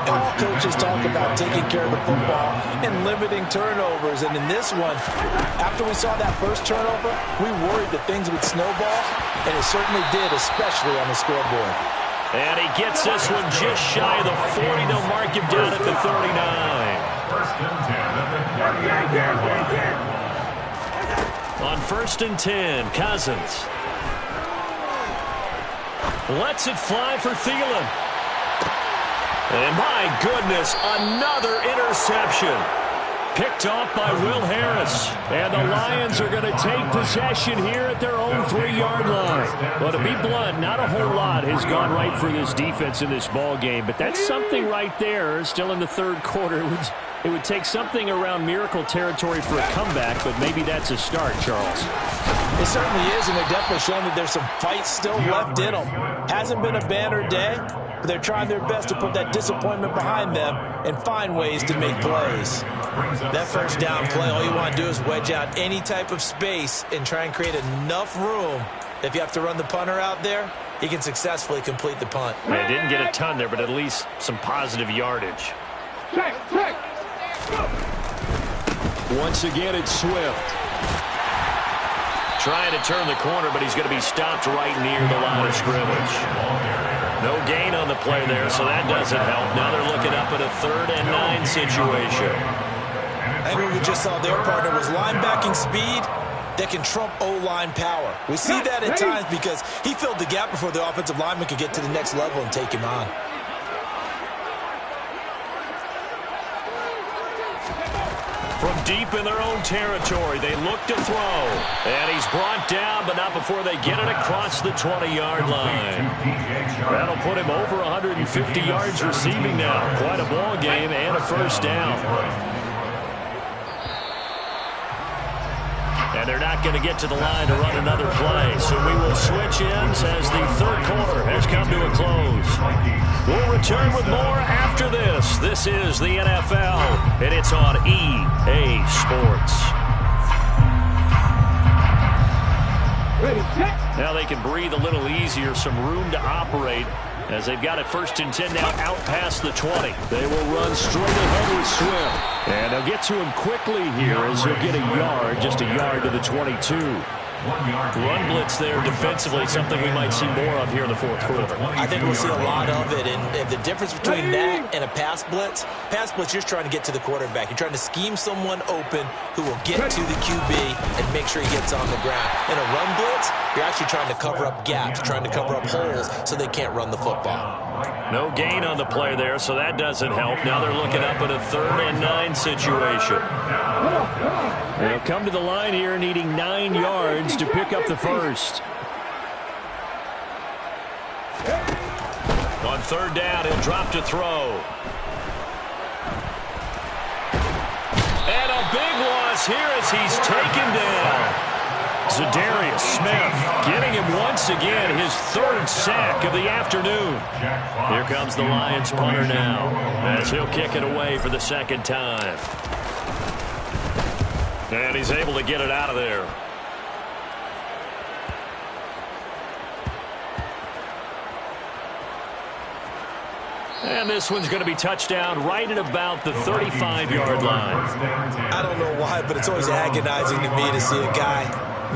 all coaches talk about taking care of the football and limiting turnovers. And in this one, after we saw that first turnover, we worried that things would snowball, and it certainly did, especially on the scoreboard. And he gets this one just shy of the 40. They'll mark him down at the 39. First and 10 at the 38-yard line. On first and 10, Cousins lets it fly for Thielen. And my goodness, another interception. Picked off by Will Harris. And the Lions are going to take possession here at their own 3-yard line. Well, to be blunt, not a whole lot has gone right for this defense in this ball game, but that's something right there. Still in the third quarter. It would take something around miracle territory for a comeback, but maybe that's a start, Charles. It certainly is, and they're definitely showing that there's some fight still left in them. Hasn't been a banner day, but they're trying their best to put that disappointment behind them and find ways to make plays. That first down play, all you want to do is wedge out any type of space and try and create enough room. If you have to run the punter out there, he can successfully complete the punt. They didn't get a ton there, but at least some positive yardage. Once again, it's Swift. Trying to turn the corner, but he's going to be stopped right near the line of scrimmage. No gain on the play there, so that doesn't help. Now they're looking up at a 3rd and 9 situation. I think what we just saw their partner was linebacking speed that can trump O-line power. We see that at times because he filled the gap before the offensive lineman could get to the next level and take him on. From deep in their own territory, they look to throw. And he's brought down, but not before they get it across the 20-yard line. That'll put him over 150 yards receiving now. Quite a ball game and a first down. And they're not going to get to the line to run another play. So we will switch ends as the third quarter has come to a close. We'll return with more after this. This is the NFL, and it's on EA Sports. Now they can breathe a little easier, some room to operate as they've got it 1st and 10 now out past the 20. They will run straight ahead with Swift. And they'll get to him quickly here as he'll get a yard, just a yard to the 22. Run blitz there defensively, something we might see more of here in the 4th quarter. I think we'll see a lot of it, and the difference between that and a pass blitz, you're just trying to get to the quarterback. You're trying to scheme someone open who will get to the QB and make sure he gets on the ground. In a run blitz, you're actually trying to cover up gaps, trying to cover up holes so they can't run the football. No gain on the play there, so that doesn't help. Now they're looking up at a 3rd and 9 situation. They'll come to the line here needing 9 yards to pick up the first. On 3rd down, he'll drop to throw. And a big loss here as he's taken down. Zadarius Smith getting him once again, his 3rd sack of the afternoon. Here comes the Lions punter now as he'll kick it away for the 2nd time. And he's able to get it out of there. And this one's going to be touchdown right at about the 35-yard line. I don't know why, but it's always agonizing to me to see a guy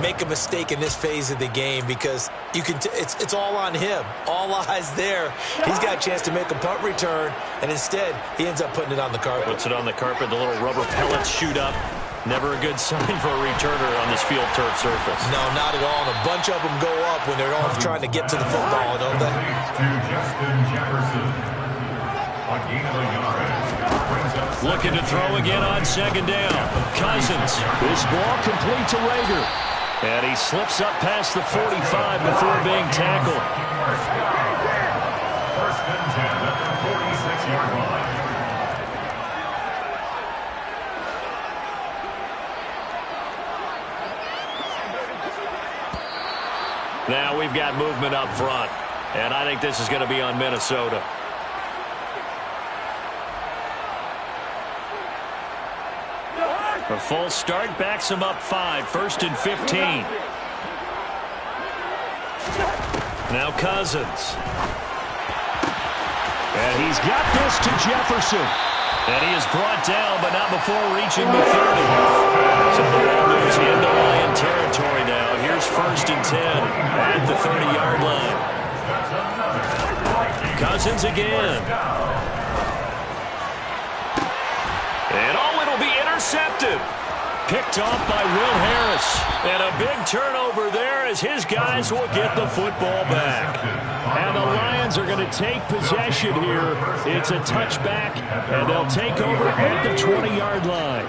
make a mistake in this phase of the game because you can. It's all on him. All eyes there. He's got a chance to make a punt return, and instead he ends up putting it on the carpet. Puts it on the carpet. The little rubber pellets shoot up. Never a good sign for a returner on this field turf surface. No, not at all. And a bunch of them go up when they're all trying to get to the football, don't they? Looking to throw again on 2nd down. Cousins. This ball complete to Rager. And he slips up past the 45 before being tackled. 1st and 10 at the 46-yard line. Now we've got movement up front. And I think this is going to be on Minnesota. A false start backs him up 5. 1st and 15. Now Cousins. And he's got this to Jefferson. And he is brought down, but not before reaching the 30. So the ball moves into Lion territory now. Here's 1st and 10 at the 30-yard line. Cousins again. And it'll be intercepted. Picked off by Will Harris. And a big turnover there as his guys will get the football back. And the Lions are going to take possession here. It's a touchback, and they'll take over at the 20-yard line.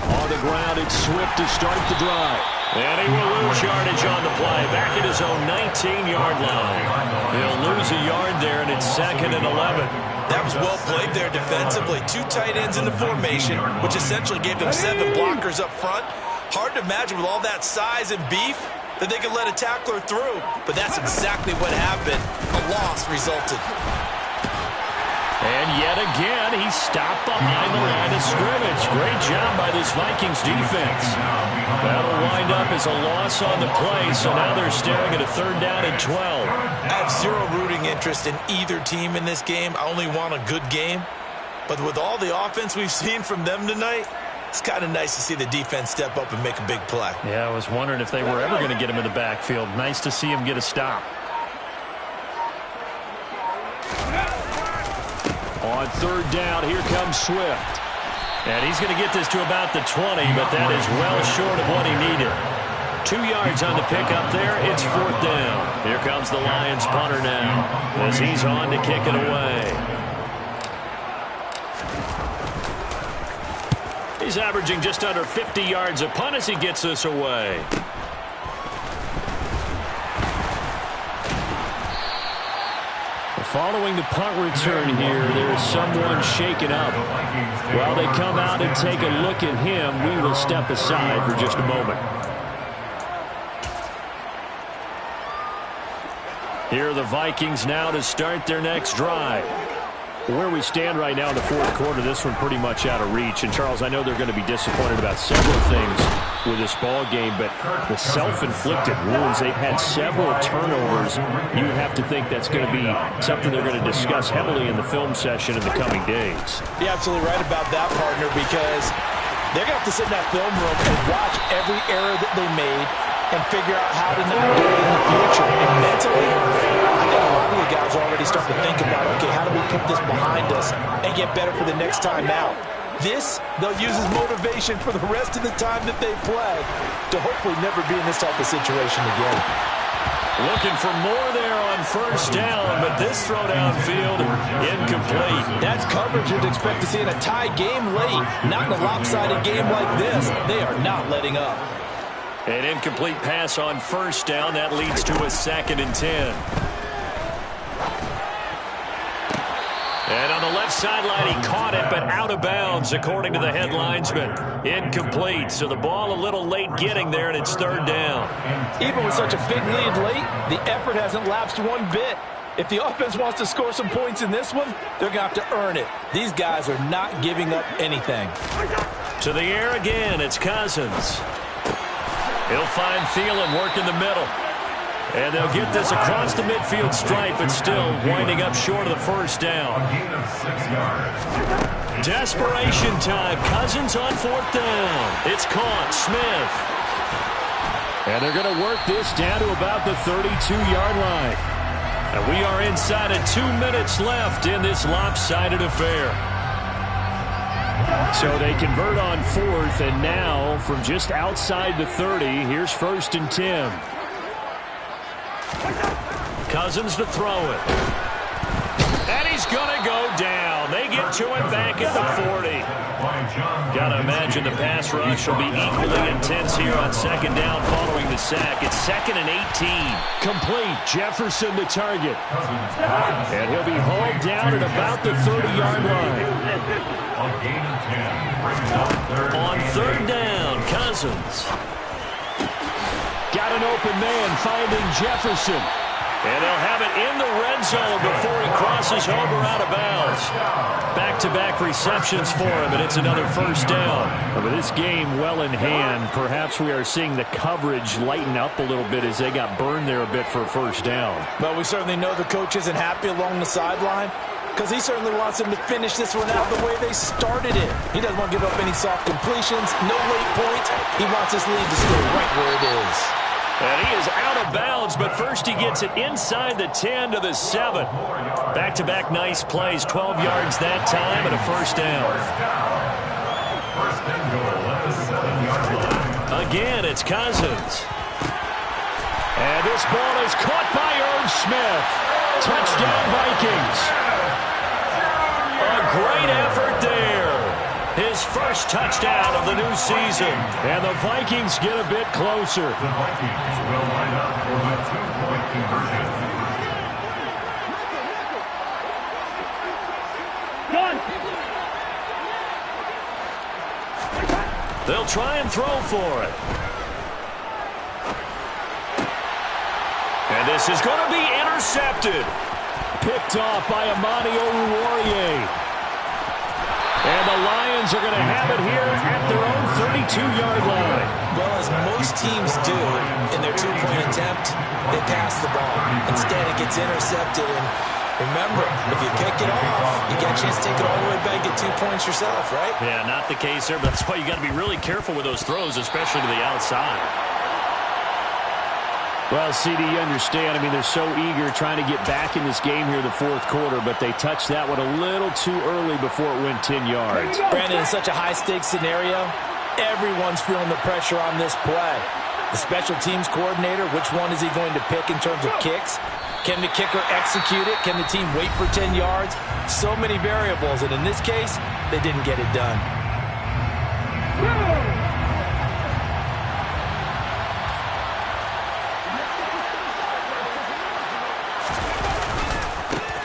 On the ground, it's Swift to start the drive. And he will lose yardage on the play. Back at his own 19-yard line. He'll lose a yard there, and it's 2nd and 11. That was well played there defensively. 2 tight ends in the formation, which essentially gave them 7 blockers up front. Hard to imagine with all that size and beef that they could let a tackler through. But that's exactly what happened. A loss resulted. And yet again, he stopped behind the line of scrimmage. Great job by this Vikings defense. That'll wind up as a loss on the play, so now they're staring at a 3rd down and 12. I have zero rooting interest in either team in this game. I only want a good game. But with all the offense we've seen from them tonight, it's kind of nice to see the defense step up and make a big play. Yeah, I was wondering if they were ever going to get him in the backfield. Nice to see him get a stop. On 3rd down, here comes Swift. And he's going to get this to about the 20, but that is well short of what he needed. 2 yards on the pickup there. It's 4th down. Here comes the Lions punter now as he's on to kick it away. He's averaging just under 50 yards a punt as he gets this away. Following the punt return here, there's someone shaken up. While they come out and take a look at him, we will step aside for just a moment. Here are the Vikings now to start their next drive. Where we stand right now in the 4th quarter, this one pretty much out of reach. And, Charles, I know they're going to be disappointed about several things. with this ball game, but the self-inflicted wounds, they've had several turnovers. You would have to think that's going to be something they're going to discuss heavily in the film session in the coming days. You're absolutely right about that, partner, because they're going to have to sit in that film room and watch every error that they made and figure out how to not do it in the future. And mentally, I think a lot of the guys are already starting to think about, okay, how do we put this behind us and get better for the next time out? This, they'll use as motivation for the rest of the time that they play to hopefully never be in this type of situation again. Looking for more there on first down, but this throw downfield incomplete. That's coverage you'd expect to see in a tie game late, not in a lopsided game like this. They are not letting up. An incomplete pass on first down. That leads to a 2nd and 10. And on the left sideline, he caught it, but out of bounds, according to the head linesman. Incomplete, so the ball a little late getting there, and it's 3rd down. Even with such a big lead late, the effort hasn't lapsed one bit. If the offense wants to score some points in this one, they're going to have to earn it. These guys are not giving up anything. To the air again, it's Cousins. He'll find Thielen work in the middle. And they'll get this across the midfield stripe, but still winding up short of the first down. Desperation time. Cousins on 4th down. It's caught. Smith. And they're going to work this down to about the 32-yard line. And we are inside of 2 minutes left in this lopsided affair. So they convert on 4th, and now from just outside the 30, here's 1st and 10. Cousins to throw it. And he's going to go down. They get to him back at the 40. Got to imagine the pass rush will be equally intense here on 2nd down following the sack. It's 2nd and 18. Complete. Jefferson the target. And he'll be hauled down at about the 30-yard line. On 3rd down, Cousins. Got an open man finding Jefferson. And they'll have it in the red zone before he crosses over out of bounds. Back-to-back receptions for him, and it's another 1st down. With this game well in hand, perhaps we are seeing the coverage lighten up a little bit as they got burned there a bit for a 1st down. But we certainly know the coach isn't happy along the sideline because he certainly wants them to finish this one out the way they started it. He doesn't want to give up any soft completions, no late points. He wants this lead to stay right where it is. And he is out of bounds, but first he gets it inside the 10 to the 7. Back-to-back nice plays, 12 yards that time and a 1st down. Again, it's Cousins. And this ball is caught by Irv Smith. Touchdown, Vikings. A great effort there. His first touchdown of the new season. And the Vikings get a bit closer. The Vikings will line up for the 2-point conversion. They'll try and throw for it. And this is going to be intercepted. Picked off by Amani Oruwariye. And the Lions are going to have it here at their own 32-yard line. Well, as most teams do in their 2-point attempt, they pass the ball. Instead, it gets intercepted. And remember, if you kick it off, you get a chance to take it all the way back and get 2 points yourself, right? Yeah, not the case there, but that's why you got to be really careful with those throws, especially to the outside. Well, CD, you understand. I mean, they're so eager trying to get back in this game here in the 4th quarter, but they touched that one a little too early before it went 10 yards. Brandon, in such a high-stakes scenario, everyone's feeling the pressure on this play. The special teams coordinator, which one is he going to pick in terms of kicks? Can the kicker execute it? Can the team wait for 10 yards? So many variables, and in this case, they didn't get it done.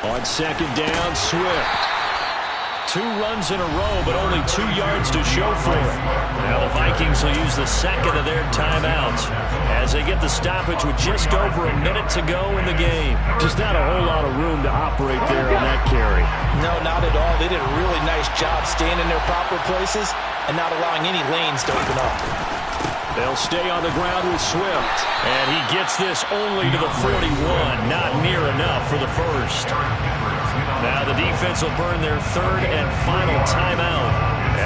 On 2nd down, Swift. 2 runs in a row, but only 2 yards to show for it. Now the Vikings will use the 2nd of their timeouts as they get the stoppage with just over a minute to go in the game. Just not a whole lot of room to operate there on that carry. No, not at all. They did a really nice job staying in their proper places and not allowing any lanes to open up. They'll stay on the ground with Swift. And he gets this only to the 41. Not near enough for the first. Now the defense will burn their third and final timeout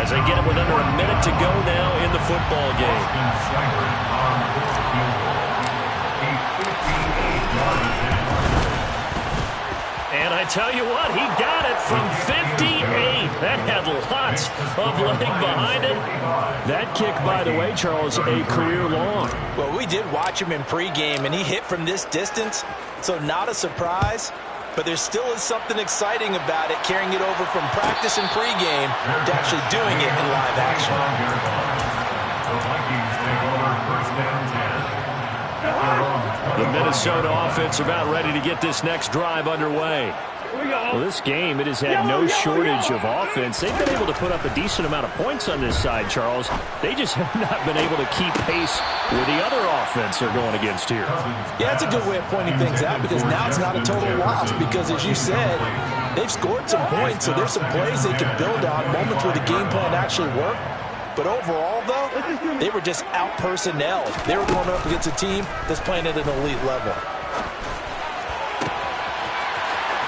as they get it with under a minute to go now in the football game. And I tell you what, he got it from 58. That had lots of leg behind it. That kick, by the way, Charles, a career long. Well, we did watch him in pregame, and he hit from this distance, so not a surprise. But there still is something exciting about it, carrying it over from practice and pregame to actually doing it in live action. The Vikings take over first down 10. The Minnesota offense about ready to get this next drive underway. Well, this game, it has had no shortage of offense. They've been able to put up a decent amount of points on this side, Charles. They just have not been able to keep pace with the other offense they're going against here. Yeah, that's a good way of pointing things out, because now it's not a total loss, because as you said, they've scored some points, so there's some plays they can build on, moments where the game plan actually worked. But overall, though, they were just out-personnelled. They were going up against a team that's playing at an elite level.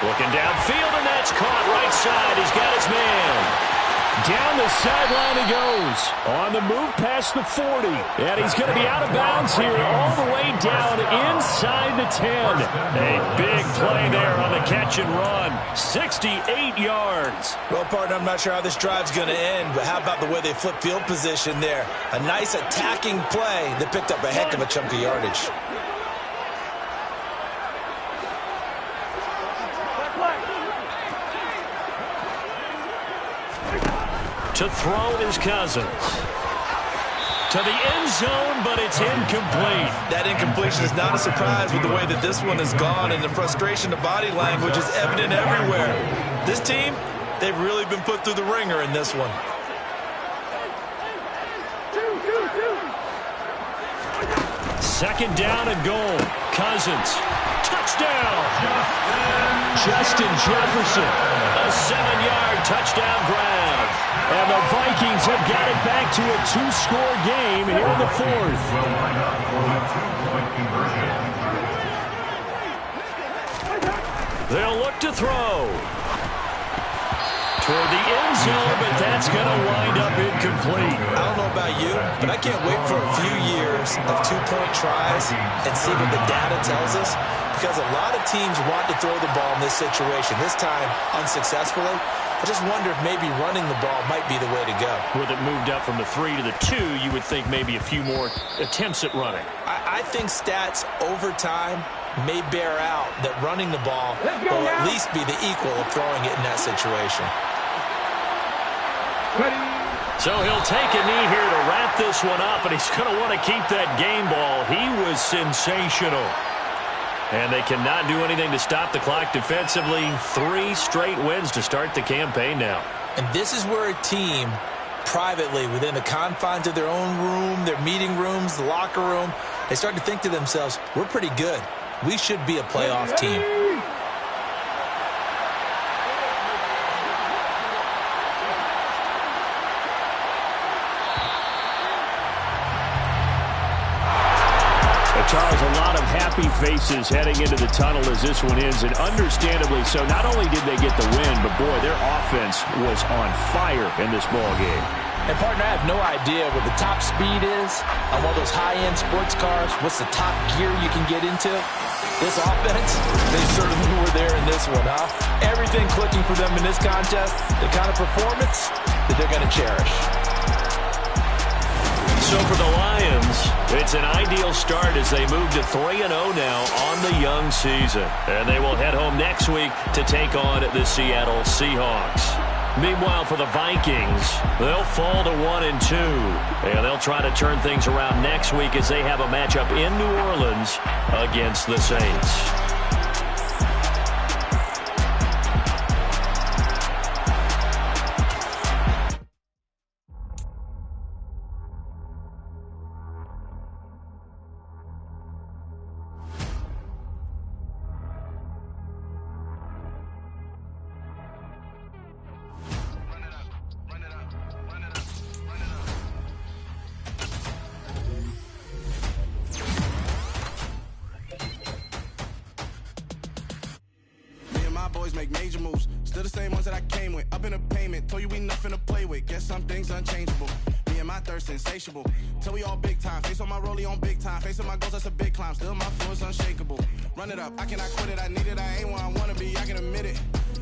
Looking downfield, and that's caught right side. He's got his man. Down the sideline he goes. On the move past the 40. And he's going to be out of bounds here all the way down inside the 10. A big play there on the catch and run. 68 yards. Well, partner, I'm not sure how this drive's going to end, but how about the way they flip field position there? A nice attacking play that picked up a heck of a chunk of yardage. To throw is Cousins. To the end zone, but it's incomplete. That incompletion is not a surprise with the way that this one has gone, and the frustration of body language is evident everywhere. This team, they've really been put through the ringer in this one. Second down and goal. Cousins. Touchdown. Justin Jefferson. A 7-yard touchdown grab. And the Vikings have got it back to a 2-score game here in the fourth. They'll look to throw. Toward the end zone, but that's going to wind up incomplete. I don't know about you, but I can't wait for a few years of 2-point tries and see what the data tells us, because a lot of teams want to throw the ball in this situation, this time unsuccessfully. I just wonder if maybe running the ball might be the way to go. With it moved up from the 3 to the 2, you would think maybe a few more attempts at running. I think stats over time may bear out that running the ball will at least be the equal of throwing it in that situation. So he'll take a knee here to wrap this one up, and he's going to want to keep that game ball. He was sensational. And they cannot do anything to stop the clock defensively. 3 straight wins to start the campaign now. And this is where a team, privately, within the confines of their own room, their meeting rooms, the locker room, they start to think to themselves, we're pretty good. We should be a playoff team. Charles, a lot of happy faces heading into the tunnel as this one ends, and understandably so. Not only did they get the win, but boy, their offense was on fire in this ball game. And partner, I have no idea what the top speed is on one of those high-end sports cars. What's the top gear you can get into? This offense, they certainly were there in this one, huh? Everything clicking for them in this contest, the kind of performance that they're going to cherish. So for the Lions, it's an ideal start as they move to 3-0 now on the young season. And they will head home next week to take on the Seattle Seahawks. Meanwhile, for the Vikings, they'll fall to 1-2. And they'll try to turn things around next week as they have a matchup in New Orleans against the Saints. always make major moves. Still the same ones that I came with. Up in the payment, told you we nothing to play with. Guess some things unchangeable. Me and my thirst insatiable. Till we all big time. Face on my rollie on big time. Facing my goals, that's a big climb. Still my flow is unshakable. Run it up, I cannot quit it. I need it, I ain't where I wanna be, I can admit it.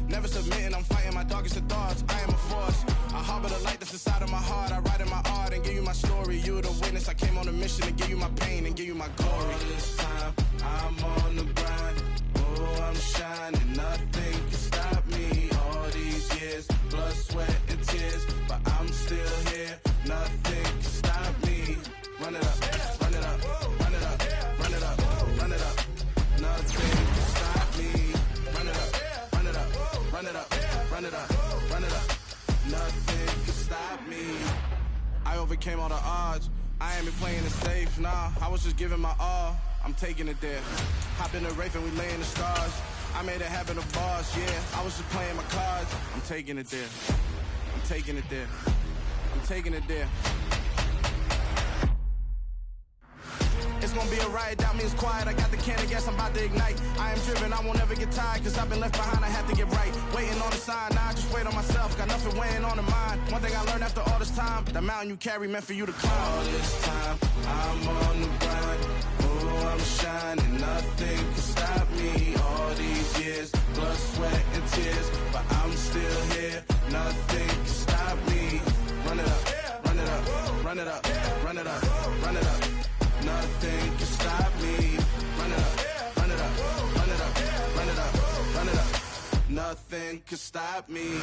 Never submitting, I'm fighting my darkest of thoughts. I am a force. I harbor the light that's inside of my heart. I write in my art and give you my story. You the witness, I came on a mission to give you my pain and give you my glory. All this time, I'm on the grind. Oh, I'm shining, nothing can stop me. All these years, blood, sweat, and tears, but I'm still here. Nothing can stop me. Run it up, run it up, run it up, run it up, run it up. Nothing can stop me. Run it up, run it up, run it up, run it up, run it up. Nothing can stop me. I overcame all the odds. I ain't been playing it safe, nah. I was just giving my all. I'm taking it there. Hop in the Wraith and we lay in the stars. I made it happen to boss, yeah. I was just playing my cards. I'm taking it there. I'm taking it there. I'm taking it there. It's gonna be a riot, doubt me it's quiet. I got the can of gas, I'm about to ignite. I am driven, I won't ever get tired, cause I've been left behind, I have to get right. Waiting on the sign, now I just wait on myself. Got nothing weighing on the mind. One thing I learned after all this time, the mountain you carry meant for you to climb. All this time, I'm on the grind. Oh, I'm shining, nothing can stop me. All these years, blood, sweat, and tears, but I'm still here. Nothing can stop me. Run it up, run it up, run it up, run it up, run it up. Nothing can stop me. Run it up, run it up, run it up, run it up, run it up. Nothing can stop me.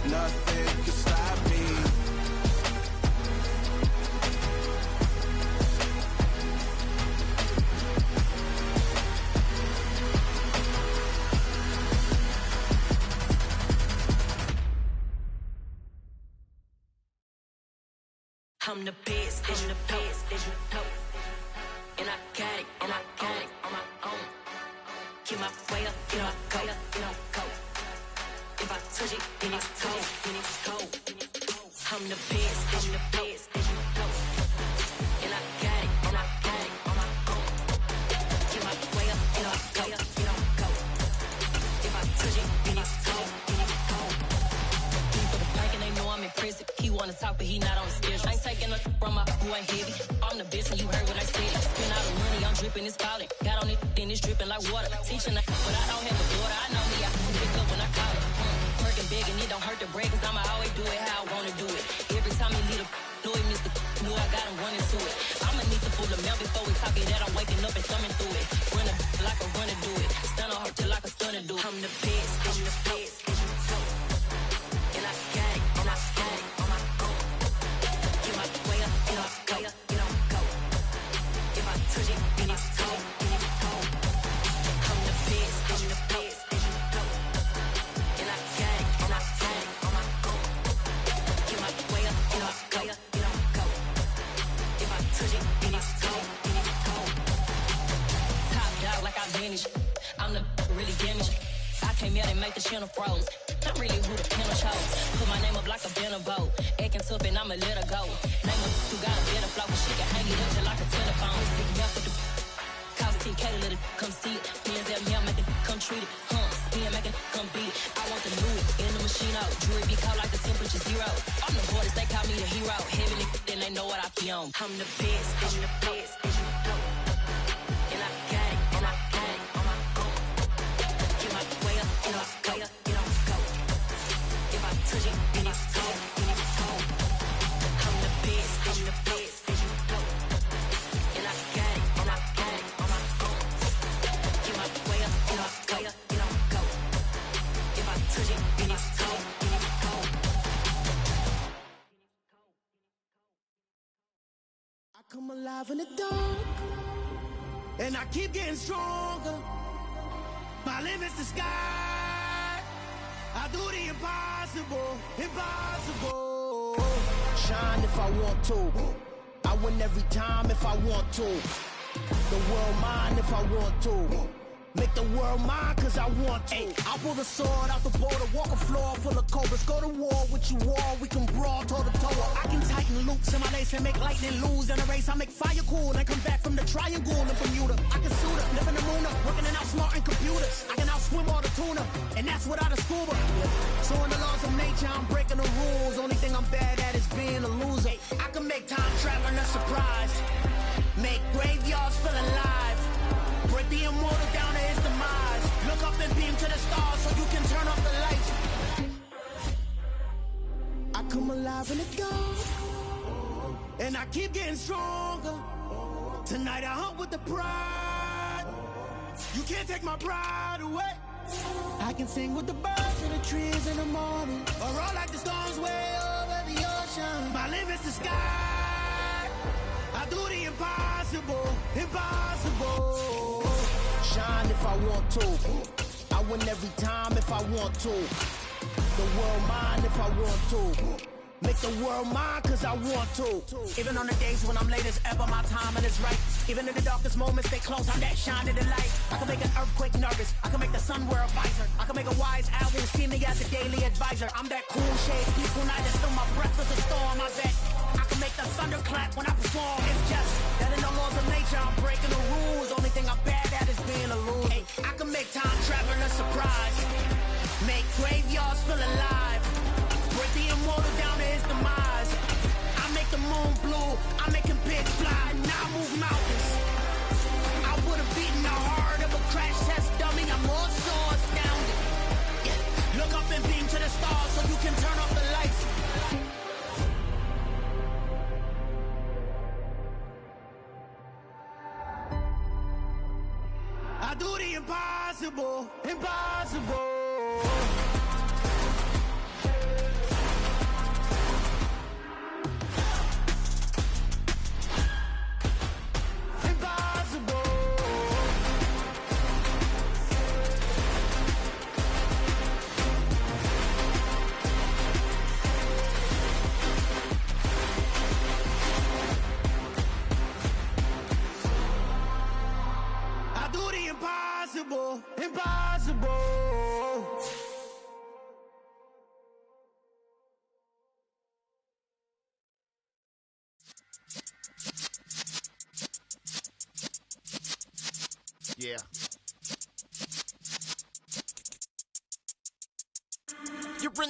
Nothing can stop me. I'm the best, I'm the best, as you know. And I got it, and I got it on my own. Get my way up, get my go, get my go. If I touch it, then it's cold, then it's cold. I'm the best, I'm the best, as you know. And I got it, and I got it on my own. Get my way up, get my go, get my go. If I touch it, then it's cold, then it's cold. People the bank and they know I'm impressive. He wanna talk, but he not on the schedule. I ain't taking a from my boy heavy. I'm the best, and you heard what I said. Spend all the money, I'm dripping, it's falling. Got on it, then it's dripping like water. Teaching the but I don't have a daughter. I know me, I can pick up when I call it. Working big, and it don't hurt to break, cause I'ma always do it how I wanna do it. Every time he lead a know he missed the know I got him running to it. I'ma need the full amount before we talk it that I'm waking up and thumbing through it. Run a like a runner do it. Stun on her till like a stunner do it. I'm the best, I'm the best, as you know. And I got it, and I got it on my own. Get my way up, get my go, get on go. If I touch it, then it's cold, then it's cold. I'm the best, I'm the best, as you know. And I got it, and I got it on my own. Get my way up, get my go, get on go. If I touch it, then it's cold, then it's cold. Top dog like I vanished. I'm the really damaged. I came out and make the channel froze. I'm really who the panel chose. Put my name up like a banner boat. Acting tough and I'ma let her go. Name her who got a better flow, but she can hang it up just like a telephone. Stick me up with the cost 10K to let it come see it. Hands at me, I make it come treat it. Spin, make it come beat it. I want the new in the machine out. Jewelry be cold like the temperature zero. I'm the hardest, they call me the hero. Heavy nigga, then they know what I be on. I'm the best, I'm the best, as you know. And I got it, and I got it on my own. Get my way up, get my go, get on go. If I touch it, then it's cold, then it's cold. I'm the best, as you know. And I got it, and I got it on my own. Get my way up, get my go, get on go. If I touch it, then it's cold, then it's cold. I come alive in the dark, and I keep getting stronger. My limit's the sky. I do the impossible, impossible. Shine if I want to. I win every time if I want to. The world mine if I want to. Make the world mine cause I want to. I pull the sword out the border, walk a floor full of cobras. Go to war with you all, we can brawl toe to toe. I can tighten loops in my lace and make lightning lose in a race. I make fire cool and come back from the triangle in Bermuda. I can suit up, live in the moon up, working and outsmarting computers. I can outswim all the tuna, and that's without a scuba. So in the laws of nature, I'm breaking the rules. Only thing I'm bad at is being a loser. I can make time traveling a surprise, make graveyards feel alive, break the immortal down to his demise. Look up and beam to the stars so you can turn off the lights. I come alive in the dark, and I keep getting stronger. Tonight I hunt with the pride. You can't take my pride away. I can sing with the birds and the trees in the morning, or roll like the storms way over the ocean. My limit's the sky. I do the impossible, impossible. Shine if I want to. I win every time if I want to. The world mine if I want to. Make the world mine cause I want to. Even on the days when I'm late as ever, my timing is right. Even in the darkest moments, stay close, I'm that shining the light. I can make an earthquake nervous, I can make the sun wear a visor. I can make a wise owl see me as a daily advisor. I'm that cool shade, peaceful night, and still my breath is a storm. I bet I can make the thunder clap when I perform. It's just that in the laws of nature, I'm breaking the rules. Only thing I'm bad at is being a loser. I can make time travel a surprise, make graveyards feel alive, break the immortal down to his demise. I make the moon blue, I make him pigs fly, now I move mountains. I would've beaten the heart of a crash test dummy, I'm more so astounded. Yeah. Look up and beam to the stars so you can turn off the lights. I do the impossible, impossible. Impossible, impossible. Yeah.